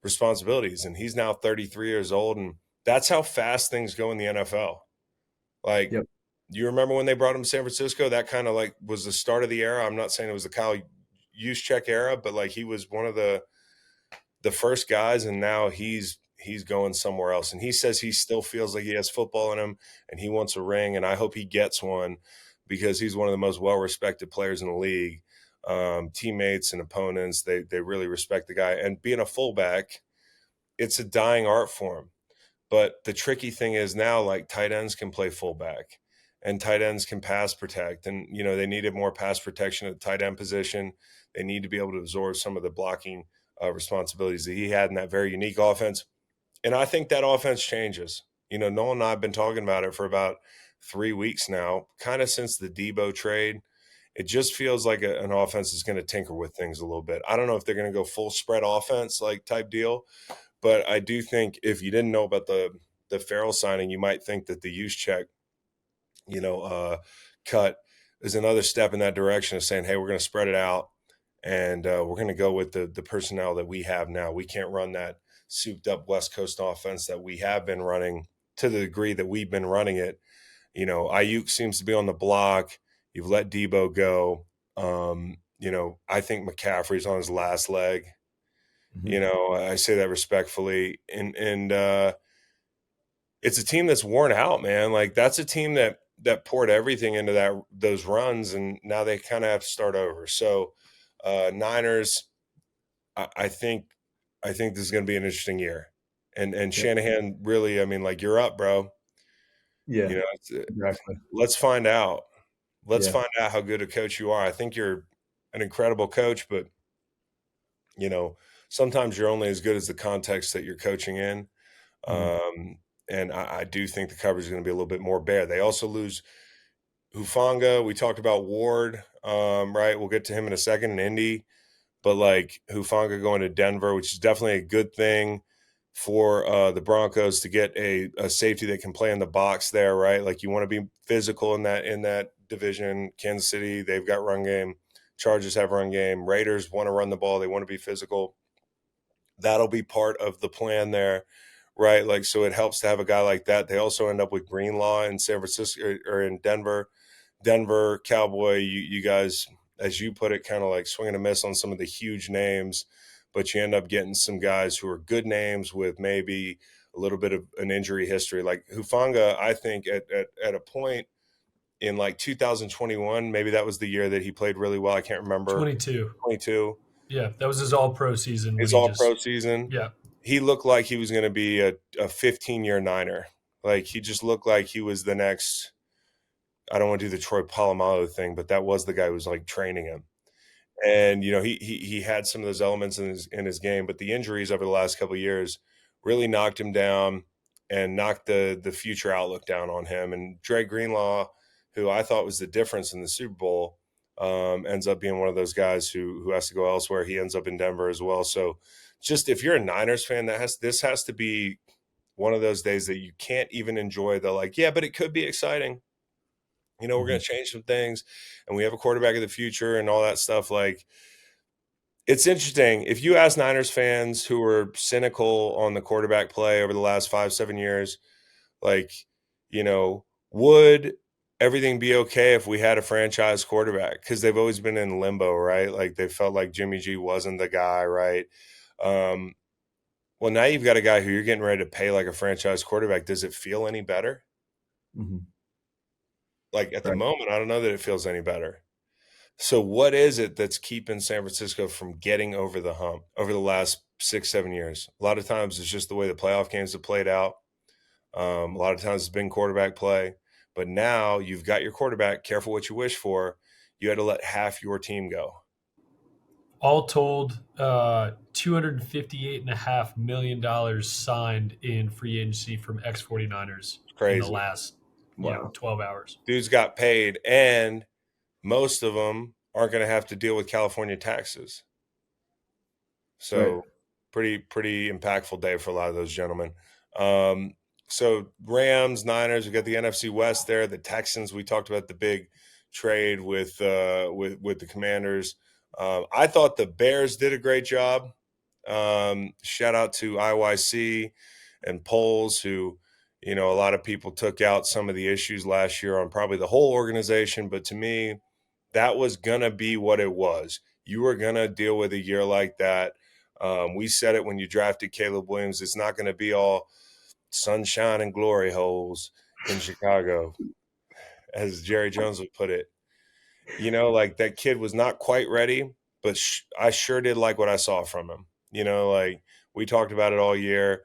responsibilities. And he's now 33 years old, and that's how fast things go in the NFL. Like, Yep. you remember when they brought him to San Francisco? That kind of like was the start of the era. I'm not saying it was the Kyle Juszczyk era, but like he was one of the first guys, and now he's he's going somewhere else. And he says he still feels like he has football in him and he wants a ring. And I hope he gets one because he's one of the most well-respected players in the league. Teammates and opponents, they really respect the guy. And being a fullback, it's a dying art form. But the tricky thing is now, like, tight ends can play fullback and tight ends can pass protect. And, you know, they needed more pass protection at the tight end position. They need to be able to absorb some of the blocking responsibilities that he had in that very unique offense. And I think that offense changes. You know, Nolan and I have been talking about it for about 3 weeks now, kind of since the Debo trade. It just feels like an offense is going to tinker with things a little bit. I don't know if they're going to go full spread offense like type deal, but I do think if you didn't know about the Farrell signing, you might think that the use check, cut is another step in that direction of saying, hey, we're going to spread it out and we're going to go with the personnel that we have now. We can't run that souped up West Coast offense that we have been running to the degree that we've been running it. You know, Ayuk seems to be on the block. You've let Debo go. I think McCaffrey's on his last leg. Mm-hmm. You know, I say that respectfully. And it's a team that's worn out, man. Like, that's a team that poured everything into those runs, and now they kind of have to start over. So, Niners, I think this is going to be an interesting year. And Shanahan, really, I mean, like, you're up, bro. Yeah, You know, exactly. let's find out. Let's Yeah. find out how good a coach you are. I think you're an incredible coach, but, you know, sometimes you're only as good as the context that you're coaching in. And I do think the coverage is going to be a little bit more bare. They also lose Hufanga. We talked about Ward, right? We'll get to him in a second in Indy. But, like, Hufanga going to Denver, which is definitely a good thing for the Broncos to get a safety that can play in the box there, right? Like, you want to be physical in that division. Kansas City, they've got run game. Chargers have run game. Raiders want to run the ball. They want to be physical. That'll be part of the plan there, right? Like, so it helps to have a guy like that. They also end up with Greenlaw in San Francisco or in Denver. Denver, Cowboy, you guys, as you put it, kind of like swing and a miss on some of the huge names, but you end up getting some guys who are good names with maybe a little bit of an injury history. Like Hufanga, I think at a point in like 2021, maybe that was the year that he played really well. I can't remember. 22. Yeah, that was his all-pro season. His all-pro season. Yeah. He looked like he was going to be a 15-year Niner. Like, he just looked like he was the next – I don't want to do the Troy Polamalu thing, but that was the guy who was, like, training him. And, you know, he had some of those elements in his game, but the injuries over the last couple of years really knocked him down and knocked the future outlook down on him. And Dre Greenlaw, who I thought was the difference in the Super Bowl, ends up being one of those guys who has to go elsewhere. He ends up in Denver as well. So just if you're a Niners fan, this has to be one of those days that you can't even enjoy the, like, yeah, but it could be exciting. You know, we're going to change some things and we have a quarterback of the future and all that stuff. Like, it's interesting. If you ask Niners fans who are cynical on the quarterback play over the last 5-7 years, like, you know, would everything be okay if we had a franchise quarterback? Because they've always been in limbo, right? Like, they felt like Jimmy G wasn't the guy, right? Well, now you've got a guy who you're getting ready to pay like a franchise quarterback. Does it feel any better? Mm-hmm. Like, at the moment, I don't know that it feels any better. So what is it that's keeping San Francisco from getting over the hump over the last 6-7 years? A lot of times it's just the way the playoff games have played out. A lot of times it's been quarterback play. But now you've got your quarterback. Careful what you wish for. You had to let half your team go. All told, $258.5 million signed in free agency from ex-49ers in the last 12 hours. Dudes got paid, and most of them aren't going to have to deal with California taxes. So pretty impactful day for a lot of those gentlemen. So Rams, Niners, we got the NFC West there. The Texans, we talked about the big trade with the Commanders. I thought the Bears did a great job. Shout out to IYC and Poles, who, you know, a lot of people took out some of the issues last year on probably the whole organization. But to me, that was going to be what it was. You were going to deal with a year like that. We said it when you drafted Caleb Williams. It's not going to be all sunshine and glory holes in Chicago, as Jerry Jones would put it. You know, like that kid was not quite ready, but I sure did like what I saw from him. You know, like we talked about it all year.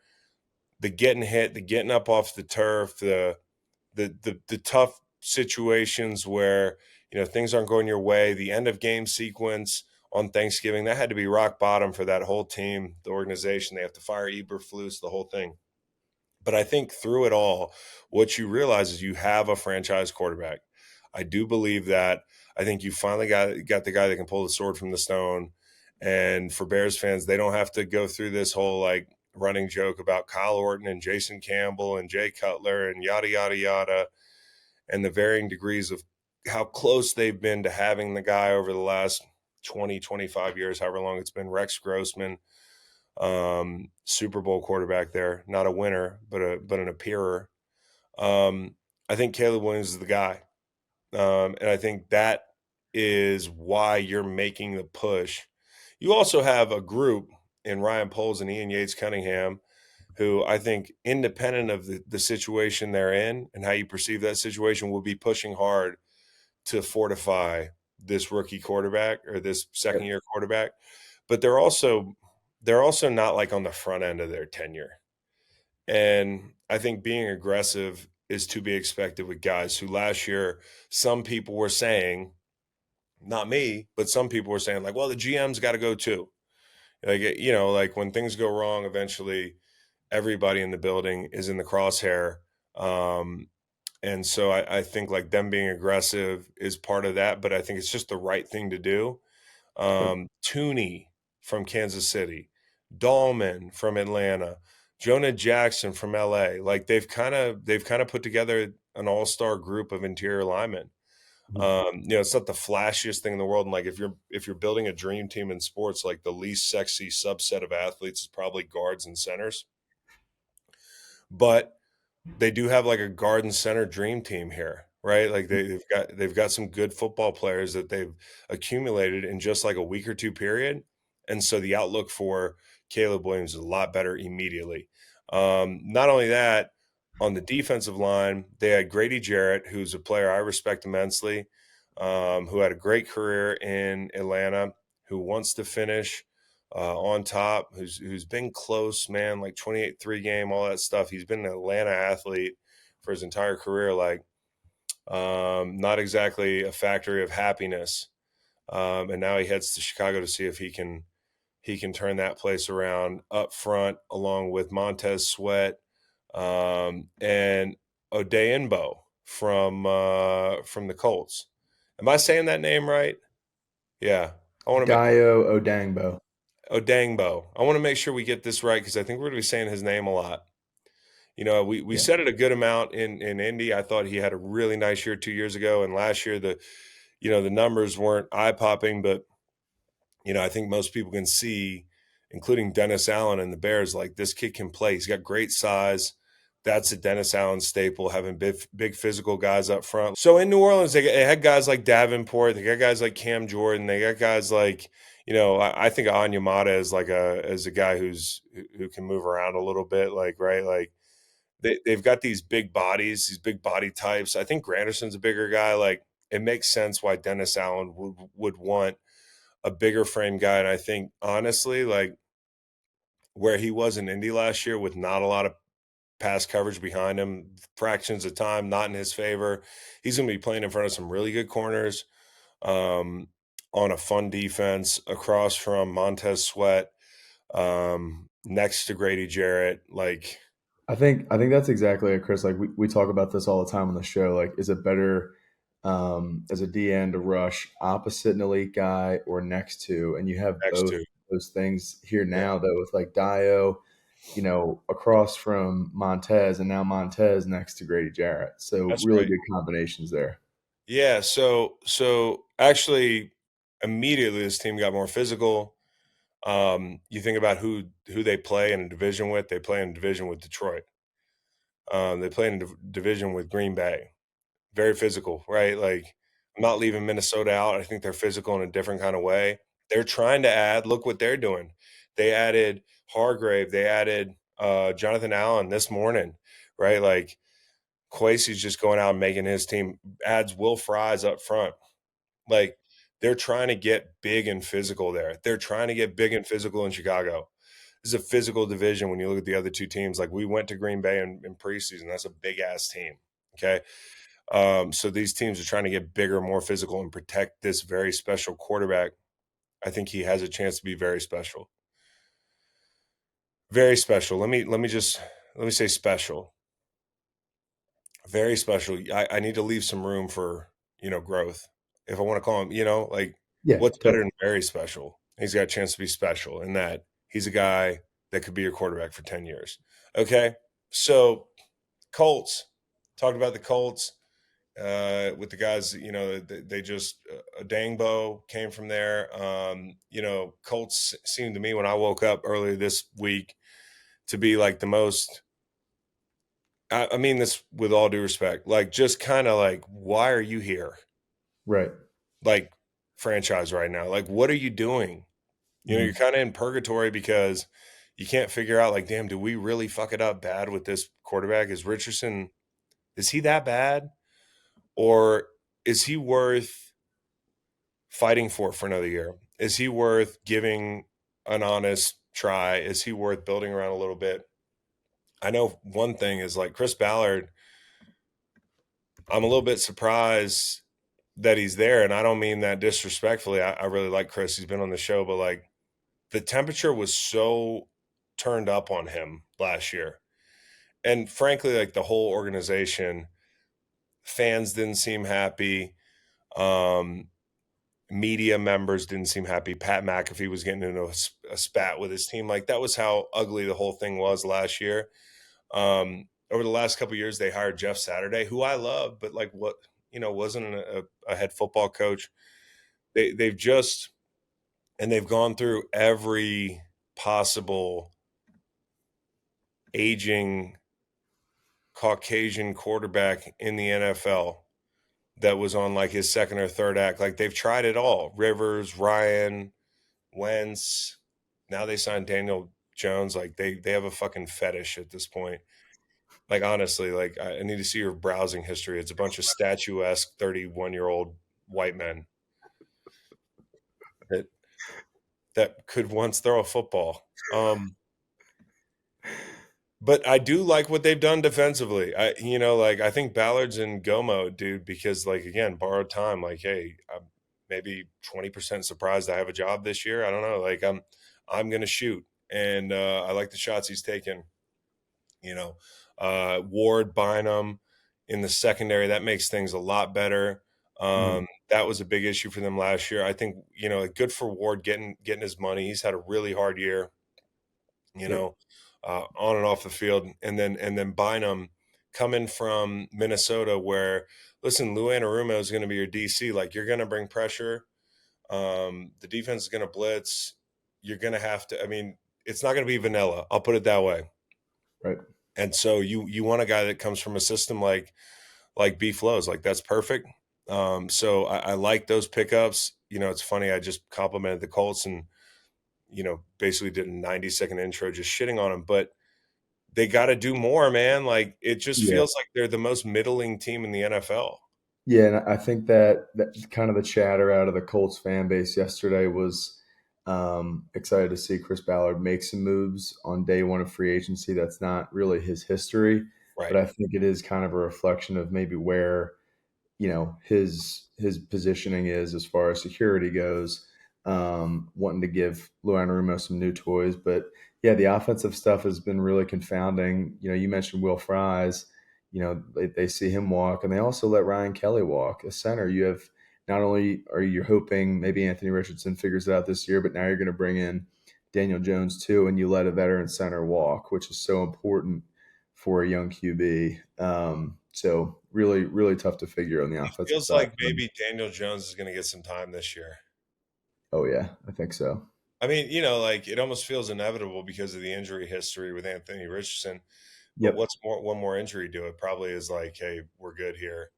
The getting hit, the getting up off the turf, the tough situations where, you know, things aren't going your way, the end of game sequence on Thanksgiving, that had to be rock bottom for that whole team, the organization. They have to fire Eberflus, the whole thing. But I think through it all, what you realize is you have a franchise quarterback. I do believe that. I think you finally got the guy that can pull the sword from the stone. And for Bears fans, they don't have to go through this whole like running joke about Kyle Orton and Jason Campbell and Jay Cutler and yada, yada, yada, and the varying degrees of how close they've been to having the guy over the last 20, 25 years, however long it's been. Rex Grossman, Super Bowl quarterback there, not a winner, but an appearer. I think Caleb Williams is the guy. And I think that is why you're making the push. You also have a group in Ryan Poles and Ian Yates Cunningham who I think, independent of the situation they're in and how you perceive that situation, will be pushing hard to fortify this rookie quarterback or this second-year quarterback. But they're also not like on the front end of their tenure. And I think being aggressive is to be expected with guys who last year some people were saying, not me, but some people were saying like, well, the GM's got to go too. Like, you know, like when things go wrong, eventually everybody in the building is in the crosshair. And so I think like them being aggressive is part of that, but I think it's just the right thing to do. Tooney from Kansas City, Dahlman from Atlanta, Jonah Jackson from LA. Like they've kind of put together an all-star group of interior linemen. You know, it's not the flashiest thing in the world. And like if you're building a dream team in sports, like the least sexy subset of athletes is probably guards and centers. But they do have like a guard and center dream team here, right? Like they've got some good football players that they've accumulated in just like a week or two period. And so the outlook for Caleb Williams is a lot better immediately. Not only that, on the defensive line, they had Grady Jarrett, who's a player I respect immensely, who had a great career in Atlanta, who wants to finish on top, who's been close, man, like 28-3 game, all that stuff. He's been an Atlanta athlete for his entire career, like not exactly a factory of happiness. And now he heads to Chicago to see if he can turn that place around up front, along with Montez Sweat and Odeyingbo from the Colts. Am I saying that name right? Yeah. I want to Dio Odangbo. Odeyingbo. I want to make sure we get this right because I think we're going to be saying his name a lot. You know, we said it a good amount in Indy. I thought he had a really nice year 2 years ago, and last year the numbers weren't eye-popping, but you know, I think most people can see, including Dennis Allen and the Bears, like this kid can play. He's got great size. That's a Dennis Allen staple, having big physical guys up front. So in New Orleans, they had guys like Davenport. They got guys like Cam Jordan. They got guys like, you know, I think Onyemata is like as a guy who can move around a little bit, like, right? Like they've got these big bodies, these big body types. I think Granderson's a bigger guy. Like it makes sense why Dennis Allen would want a bigger frame guy. And I think honestly, like where he was in Indy last year with not a lot of pass coverage behind him, fractions of time not in his favor, he's going to be playing in front of some really good corners on a fun defense across from Montez Sweat, next to Grady Jarrett. Like, I think that's exactly it, Chris. Like we talk about this all the time on the show. Like, is it better as a DN to rush opposite an elite guy or next to? And you have both those things here now, though, with like Dio, you know, across from Montez, and now Montez next to Grady Jarrett. So that's really right. good combinations there. Yeah. So actually, immediately this team got more physical. You think about who they play in a division with. They play in a division with Detroit. They play in a division with Green Bay. Very physical, right? Like, I'm not leaving Minnesota out. I think they're physical in a different kind of way. They're trying to add. Look what they're doing. They added Hargrave. They added Jonathan Allen this morning, right? Like Kwesi's just going out and making his team, adds Will Fries up front. Like they're trying to get big and physical there. They're trying to get big and physical in Chicago. This is a physical division when you look at the other two teams. Like we went to Green Bay in preseason. That's a big-ass team, okay? So these teams are trying to get bigger, more physical, and protect this very special quarterback. I think he has a chance to be very special. Very special. Let me say special. Very special. I need to leave some room for, growth. If I want to call him, what's better than very special? He's got a chance to be special in that he's a guy that could be your quarterback for 10 years. Okay. So Colts, talked about the Colts with the guys, they just, Dangbo came from there. Colts seemed to me when I woke up earlier this week to be like the most, I mean this with all due respect, like just kind of like, why are you here? Right. Like franchise right now. Like, what are you doing? You're kind of in purgatory because you can't figure out like, damn, do we really fuck it up bad with this quarterback? Is Richardson, is he that bad? Or is he worth fighting for another year? Is he worth giving an honest try? Is he worth building around a little bit? I know one thing is like Chris Ballard, I'm a little bit surprised that he's there. And I don't mean that disrespectfully. I really like Chris. He's been on the show, but like the temperature was so turned up on him last year. And frankly, like the whole organization, fans didn't seem happy. Media members didn't seem happy. Pat McAfee was getting into a spat with his team. Like that was how ugly the whole thing was last year. Over the last couple of years, they hired Jeff Saturday, who I love, but like what, wasn't a head football coach. They've gone through every possible aging Caucasian quarterback in the NFL that was on like his second or third act. Like they've tried it all. Rivers, Ryan, Wentz. Now they signed Daniel Jones. Like they have a fucking fetish at this point. Like honestly, like I need to see your browsing history. It's a bunch of statuesque 31-year-old white men that could once throw a football. But I do like what they've done defensively. I think Ballard's in go mode, dude, because like, again, borrowed time. Like, hey, I'm maybe 20% surprised I have a job this year. I don't know. Like I'm going to shoot. And I like the shots he's taken, Ward, Bynum in the secondary. That makes things a lot better. That was a big issue for them last year. I think, good for Ward getting his money. He's had a really hard year, on and off the field. And then Bynum coming from Minnesota where, listen, Lou Anarumo is going to be your DC. Like you're going to bring pressure. The defense is going to blitz. You're going to have to, it's not going to be vanilla. I'll put it that way. Right. And so you want a guy that comes from a system like B Flows, like that's perfect. So I like those pickups. It's funny. I just complimented the Colts and, basically did a 90-second intro just shitting on them, but they got to do more, man. Like it just feels like they're the most middling team in the NFL. Yeah. And I think that kind of the chatter out of the Colts fan base yesterday was excited to see Chris Ballard make some moves on day one of free agency. That's not really his history, right. But I think it is kind of a reflection of maybe where, his positioning is as far as security goes. Wanting to give Lou Anarumo some new toys. But yeah, the offensive stuff has been really confounding. You mentioned Will Fries, they see him walk and they also let Ryan Kelly walk. A center, you have not only are you hoping maybe Anthony Richardson figures it out this year, but now you're going to bring in Daniel Jones too, and you let a veteran center walk, which is so important for a young QB. So really, really tough to figure on the offensive side. Feels like maybe Daniel Jones is going to get some time this year. Oh, yeah, I think so. Like it almost feels inevitable because of the injury history with Anthony Richardson. But what's one more injury do it? Probably is like, hey, we're good here.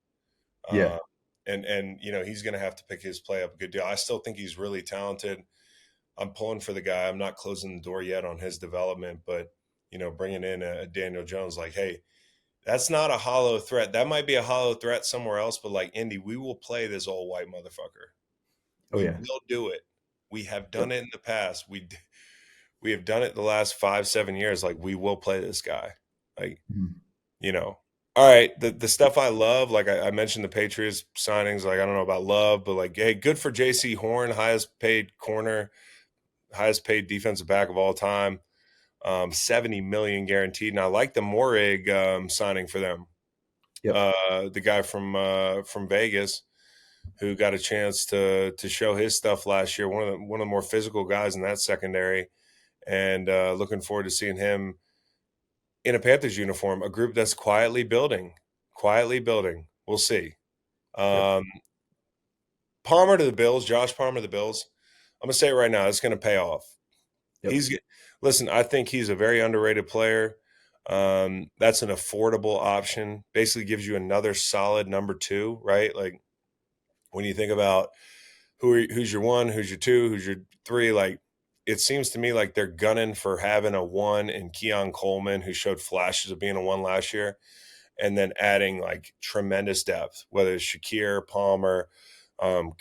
Yeah. And he's going to have to pick his play up a good deal. I still think he's really talented. I'm pulling for the guy. I'm not closing the door yet on his development, but bringing in a Daniel Jones, like, hey, that's not a hollow threat. That might be a hollow threat somewhere else, but like Indy, we will play this old white motherfucker. Oh, We yeah. will do it. We have done it in the past. We have done it the last 5-7 years. Like, we will play this guy. Like, all right, the stuff I love, like I mentioned the Patriots signings, like I don't know about love, but like, hey, good for J.C. Horn, highest paid corner, highest paid defensive back of all time, $70 million guaranteed. And I like the Morig signing for them. Yep. The guy from Vegas who got a chance to show his stuff last year, one of the more physical guys in that secondary, and looking forward to seeing him in a Panthers uniform, a group that's quietly building. We'll see. Palmer to the Bills, Josh Palmer to the Bills. I'm going to say it right now, it's going to pay off. Yep. Listen, I think he's a very underrated player. That's an affordable option. Basically gives you another solid number 2, right? Like when you think about who's your 1, who's your 2, who's your 3, like it seems to me like they're gunning for having a 1 in Keon Coleman, who showed flashes of being a 1 last year, and then adding like tremendous depth, whether it's Shakir, Palmer,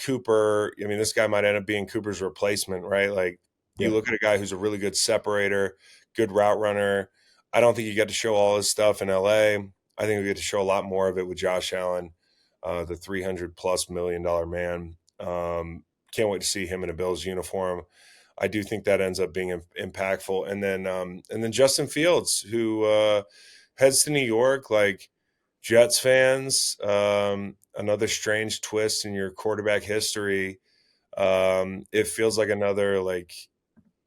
Cooper. I mean, this guy might end up being Cooper's replacement, right? Like you look at a guy who's a really good separator, good route runner. I don't think you get to show all his stuff in LA. I think we get to show a lot more of it with Josh Allen, the $300+ million man. Can't wait to see him in a Bills uniform. I do think that ends up being impactful. And then Justin Fields, who heads to New York, like Jets fans, another strange twist in your quarterback history. It feels like another, like,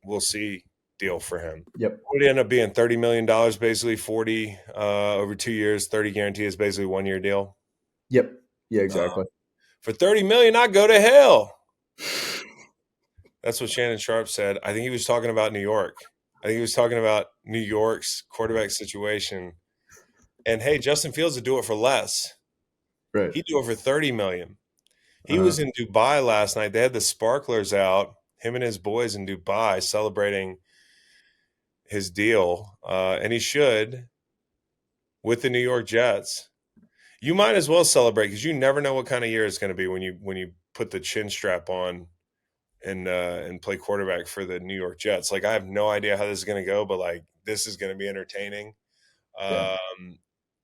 we'll see deal for him. Yep. Would end up being $30 million, basically 40 over 2 years, 30 guarantee is basically a 1-year deal. Yep. Yeah, exactly. For $30 million, I go to hell. That's what Shannon Sharp said. I think he was talking about New York. I think he was talking about New York's quarterback situation. And hey, Justin Fields would do it for less. Right. He'd do it for $30 million. He was in Dubai last night. They had the sparklers out, him and his boys in Dubai celebrating his deal. And he should, with the New York Jets. You might as well celebrate because you never know what kind of year it's going to be when you put the chin strap on and play quarterback for the New York Jets. Like, I have no idea how this is going to go, but like, this is going to be entertaining. Yeah.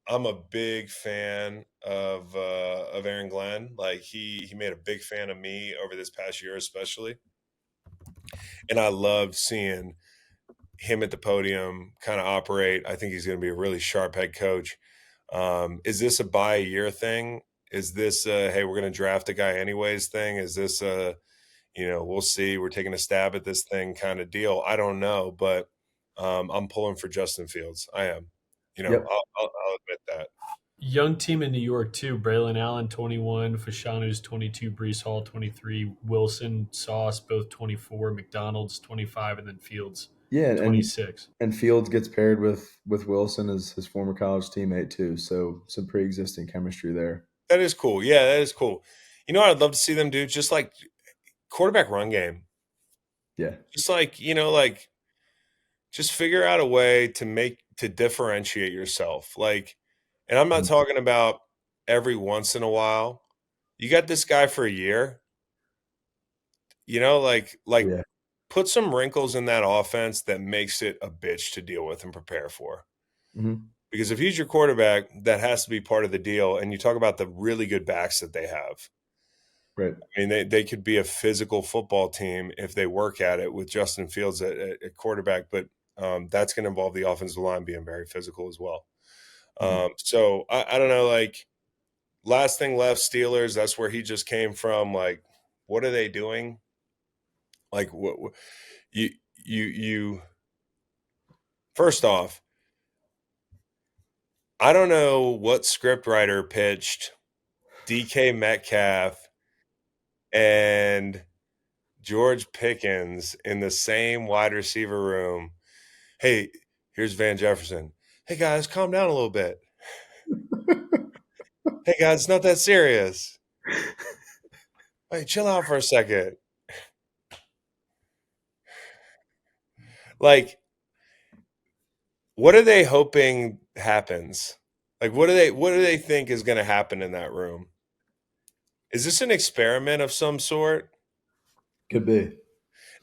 I'm a big fan of Aaron Glenn. Like he made a big fan of me over this past year, especially. And I loved seeing him at the podium kind of operate. I think he's going to be a really sharp head coach. Is this a buy a year thing? Is this hey, we're going to draft a guy anyways thing? Is this we'll see, we're taking a stab at this thing kind of deal? I don't know, but I'm pulling for Justin Fields. I am. Yep. I'll admit that. Young team in New York too. Braylon Allen 21, Fashanu's 22, Breece Hall 23, Wilson, Sauce both 24, McDonald's 25, and then Fields 26. And Fields gets paired with Wilson as his former college teammate too. So some pre-existing chemistry there. That is cool. Yeah, that is cool. You know what I'd love to see them do? Just like quarterback run game. Yeah. Just like, just figure out a way to differentiate yourself. Like, and I'm not talking about every once in a while. You got this guy for a year, put some wrinkles in that offense that makes it a bitch to deal with and prepare for. Mm-hmm. Because if he's your quarterback, that has to be part of the deal. And you talk about the really good backs that they have. Right. I mean, they could be a physical football team if they work at it with Justin Fields at quarterback, but that's going to involve the offensive line being very physical as well. So I don't know, like, last thing left, Steelers, that's where he just came from. Like, what are they doing? Like, what you first off, I don't know what scriptwriter pitched DK Metcalf and George Pickens in the same wide receiver room. Hey, here's Van Jefferson. Hey, guys, calm down a little bit. Hey, guys, it's not that serious. Hey, chill out for a second. Like, what are they hoping happens? Like, what do they think is going to happen in that room? Is this an experiment of some sort? Could be.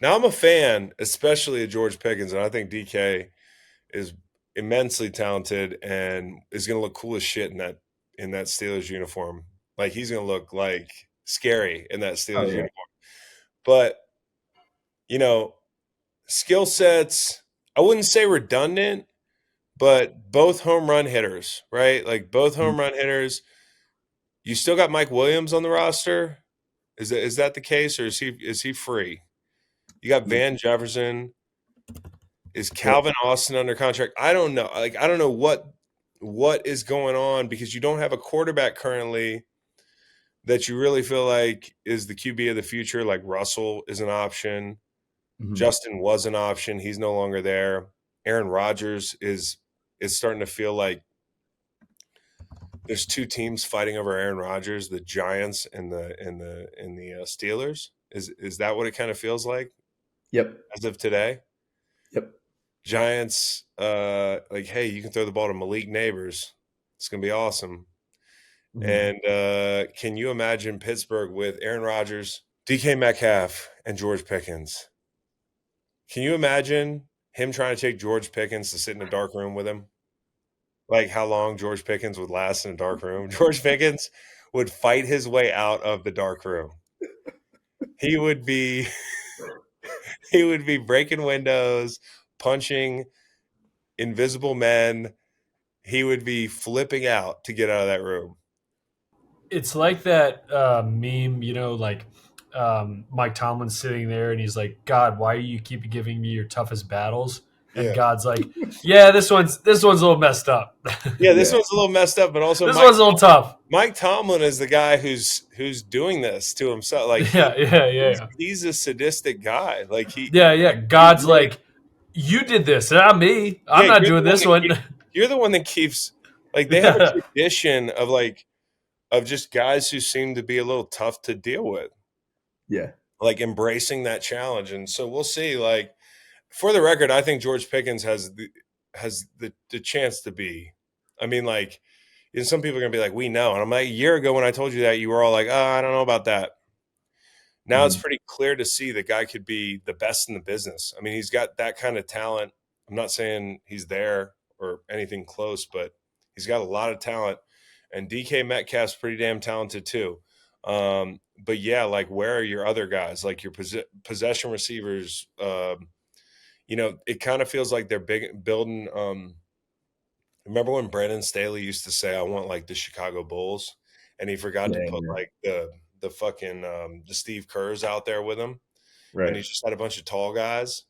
Now, I'm a fan, especially of George Pickens, and I think DK is immensely talented and is going to look cool as shit in that Steelers uniform. Like, he's going to look like scary in that Steelers uniform. But, skill sets, I wouldn't say redundant, but both home run hitters, right? Like, both home run hitters. You still got Mike Williams on the roster. Is that the case, or is he free? You got Van Jefferson. Is Calvin Austin under contract? I don't know. Like, I don't know what is going on, because you don't have a quarterback currently that you really feel like is the QB of the future. Like, Russell is an option. Mm-hmm. Justin was an option. He's no longer there. Aaron Rodgers is starting to feel like there's two teams fighting over Aaron Rodgers, the Giants and the Steelers. Is that what it kind of feels like? Yep. As of today? Yep. Giants, like, hey, you can throw the ball to Malik Neighbors. It's going to be awesome. Mm-hmm. And can you imagine Pittsburgh with Aaron Rodgers, DK Metcalf, and George Pickens? Can you imagine him trying to take George Pickens to sit in a dark room with him? Like, how long George Pickens would last in a dark room? George Pickens would fight his way out of the dark room. He would be breaking windows, punching invisible men. He would be flipping out to get out of that room. It's like that meme, like Mike Tomlin's sitting there and he's like, God, why do you keep giving me your toughest battles? And God's like, yeah, this one's a little messed up. Yeah, this one's a little messed up, but also this one's a little tough. Mike Tomlin is the guy who's doing this to himself. Like, he's a sadistic guy. Like, God's like, you did this, not me. I'm not doing this one. You're the one that keeps, like, they have a tradition of just guys who seem to be a little tough to deal with. Yeah. Like, embracing that challenge. And so we'll see. Like, for the record, I think George Pickens has the chance to be. I mean, like, some people are going to be like, we know. And I'm like, a year ago when I told you that, you were all like, oh, I don't know about that. Now it's pretty clear to see the guy could be the best in the business. I mean, he's got that kind of talent. I'm not saying he's there or anything close, but he's got a lot of talent. And DK Metcalf's pretty damn talented too. But yeah, like, where are your other guys? Like, your possession receivers, it kind of feels like they're building. Remember when Brandon Staley used to say, I want like the Chicago Bulls, and he forgot to put like the fucking the Steve Kerrs out there with him. Right. And he just had a bunch of tall guys.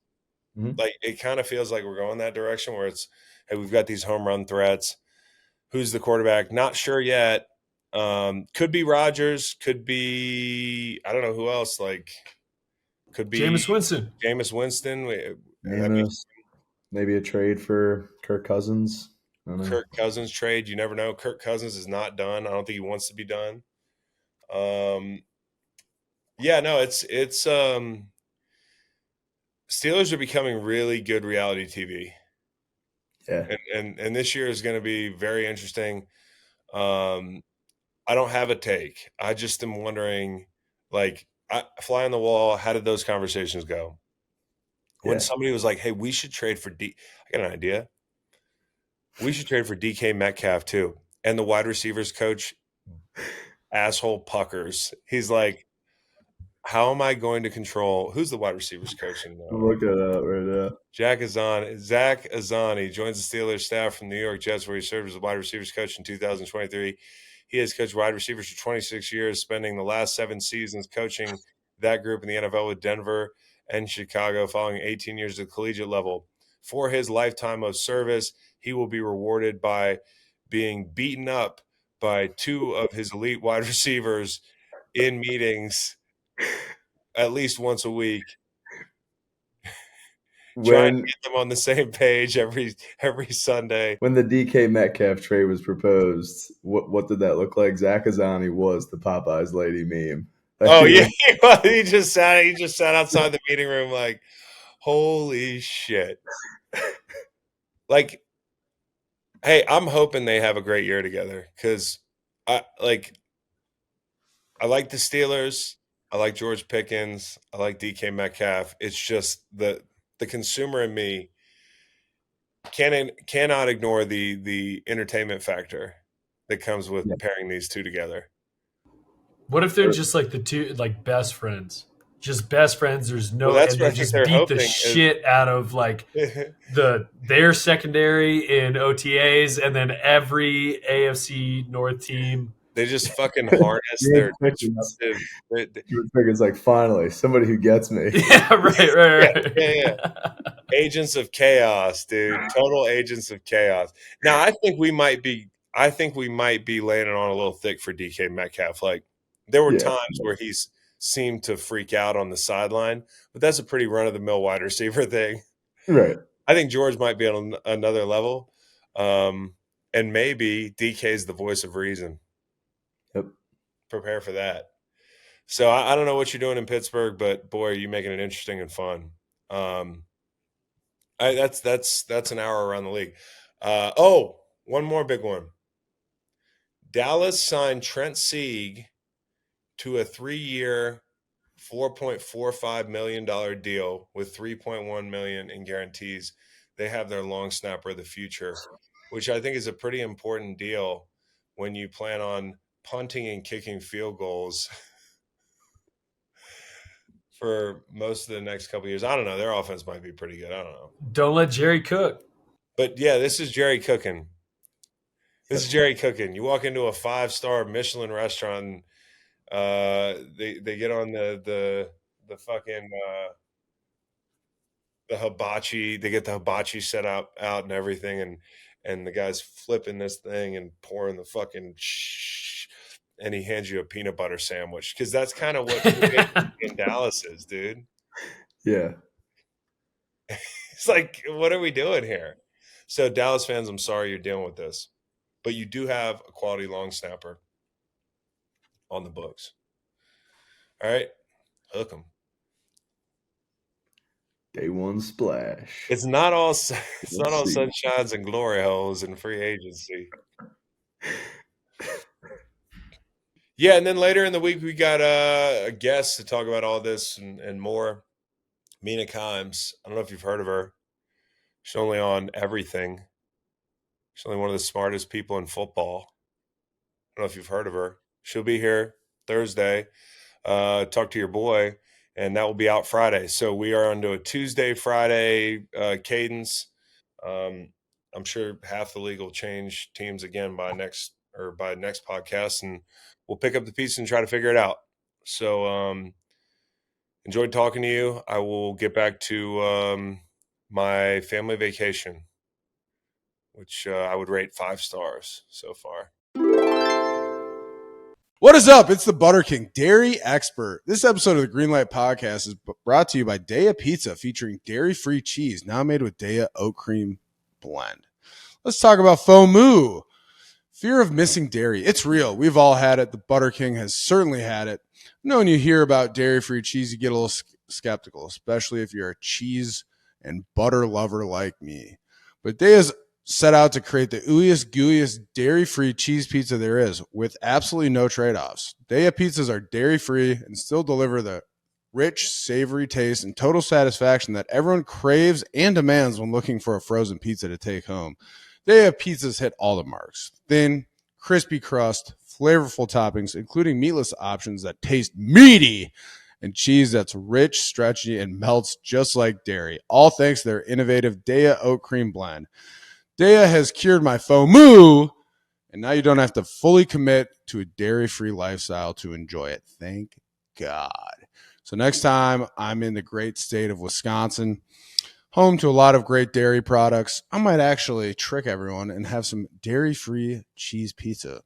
Mm-hmm. Like, it kind of feels like we're going that direction where it's, hey, we've got these home run threats. Who's the quarterback? Not sure yet. Could be Rodgers. Could be, I don't know who else. Like, could be Jameis Winston. Maybe a trade for Kirk Cousins. Kirk Cousins trade. You never know. Kirk Cousins is not done. I don't think he wants to be done. It's Steelers are becoming really good reality TV. Yeah. And this year is going to be very interesting. I don't have a take. I just am wondering, like, fly on the wall, how did those conversations go? When somebody was like, hey, we should trade for I got an idea. We should trade for DK Metcalf too. And the wide receivers coach, asshole puckers. He's like, how am I going to control – who's the wide receivers coach? Look it up right now. Zach Azzani joins the Steelers staff from the New York Jets, where he served as a wide receivers coach in 2023. He has coached wide receivers for 26 years, spending the last 7 seasons coaching that group in the NFL with Denver and Chicago, following 18 years at the collegiate level. For his lifetime of service, he will be rewarded by being beaten up by 2 of his elite wide receivers in meetings at least once a week. Trying to get them on the same page every Sunday. When the DK Metcalf trade was proposed, what did that look like? Zach Azzani was the Popeyes lady meme. Oh yeah, he just sat outside the meeting room like, Holy shit. Like, hey, I'm hoping they have a great year together because I like the Steelers. I like George Pickens. I like DK Metcalf. It's just the consumer in me cannot ignore the entertainment factor that comes with pairing these two together. What if they're just like the two like best friends? Just best friends. There's no, Well, that's and what they I think just they're beat the hoping is shit out of like their secondary in OTAs, and then every AFC North team. they just fucking harness their disruptive. George Pickens like, finally, somebody who gets me. Yeah, right. Yeah. Agents of chaos, dude. Total agents of chaos. Now, I think we might be laying it on a little thick for DK Metcalf. Like, there were times where he's seemed to freak out on the sideline, but that's a pretty run-of-the-mill wide receiver thing. Right. I think George might be on another level, and maybe DK is the voice of reason. Yep. Prepare for that. So I don't know what you're doing in Pittsburgh, but boy, are you making it interesting and fun. That's an hour around the league. One more big one. Dallas signed Trent Sieg to a 3-year, $4.45 million deal with $3.1 million in guarantees. They have their long snapper of the future, which I think is a pretty important deal when you plan on punting and kicking field goals for most of the next couple of years. I don't know. Their offense might be pretty good. I don't know. Don't let Jerry cook. But yeah, this is Jerry cooking. This is Jerry cooking. You walk into a 5-star Michelin restaurant, they get on the fucking the hibachi. They get the hibachi set out and everything, and the guy's flipping this thing and pouring the fucking and he hands you a peanut butter sandwich because that's kind of what in Dallas is, dude. Yeah. It's like, what are we doing here? So Dallas fans, I'm sorry you're dealing with this, but you do have a quality long snapper on the books. All right, hook them. Day one splash. It's not all sunshines and glory holes in free agency. Yeah, and then later in the week we got a guest to talk about all this and more. Mina Kimes. I don't know if you've heard of her. She's only on everything. She's only one of the smartest people in football. I don't know if you've heard of her. She'll be here Thursday. Talk to your boy, and that will be out Friday. So we are onto a Tuesday, Friday cadence. I'm sure half the league will change teams again by next podcast, and we'll pick up the piece and try to figure it out. So enjoyed talking to you. I will get back to my family vacation, which I would rate 5 stars so far. What is up? It's the Butter King, dairy expert. This episode of the Greenlight Podcast is brought to you by Daya Pizza, featuring dairy-free cheese, now made with Daya Oat Cream Blend. Let's talk about FOMO. Fear of missing dairy. It's real. We've all had it. The Butter King has certainly had it. I know when you hear about dairy-free cheese, you get a little skeptical, especially if you're a cheese and butter lover like me. But Daya's set out to create the ooeyest, gooeyest, dairy-free cheese pizza there is with absolutely no trade-offs. Daya pizzas are dairy-free and still deliver the rich, savory taste and total satisfaction that everyone craves and demands when looking for a frozen pizza to take home. Daya pizzas hit all the marks. Thin, crispy crust, flavorful toppings, including meatless options that taste meaty, and cheese that's rich, stretchy, and melts just like dairy, all thanks to their innovative Daya Oat Cream Blend. Daya has cured my FOMO, and now you don't have to fully commit to a dairy-free lifestyle to enjoy it. Thank God. So next time I'm in the great state of Wisconsin, home to a lot of great dairy products, I might actually trick everyone and have some dairy-free cheese pizza.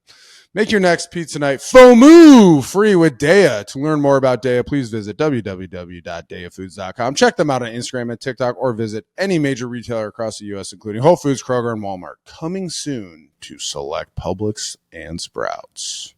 Make your next pizza night FOMO free with Daya. To learn more about Daya, please visit www.dayafoods.com. Check them out on Instagram and TikTok, or visit any major retailer across the U.S., including Whole Foods, Kroger, and Walmart. Coming soon to select Publix and Sprouts.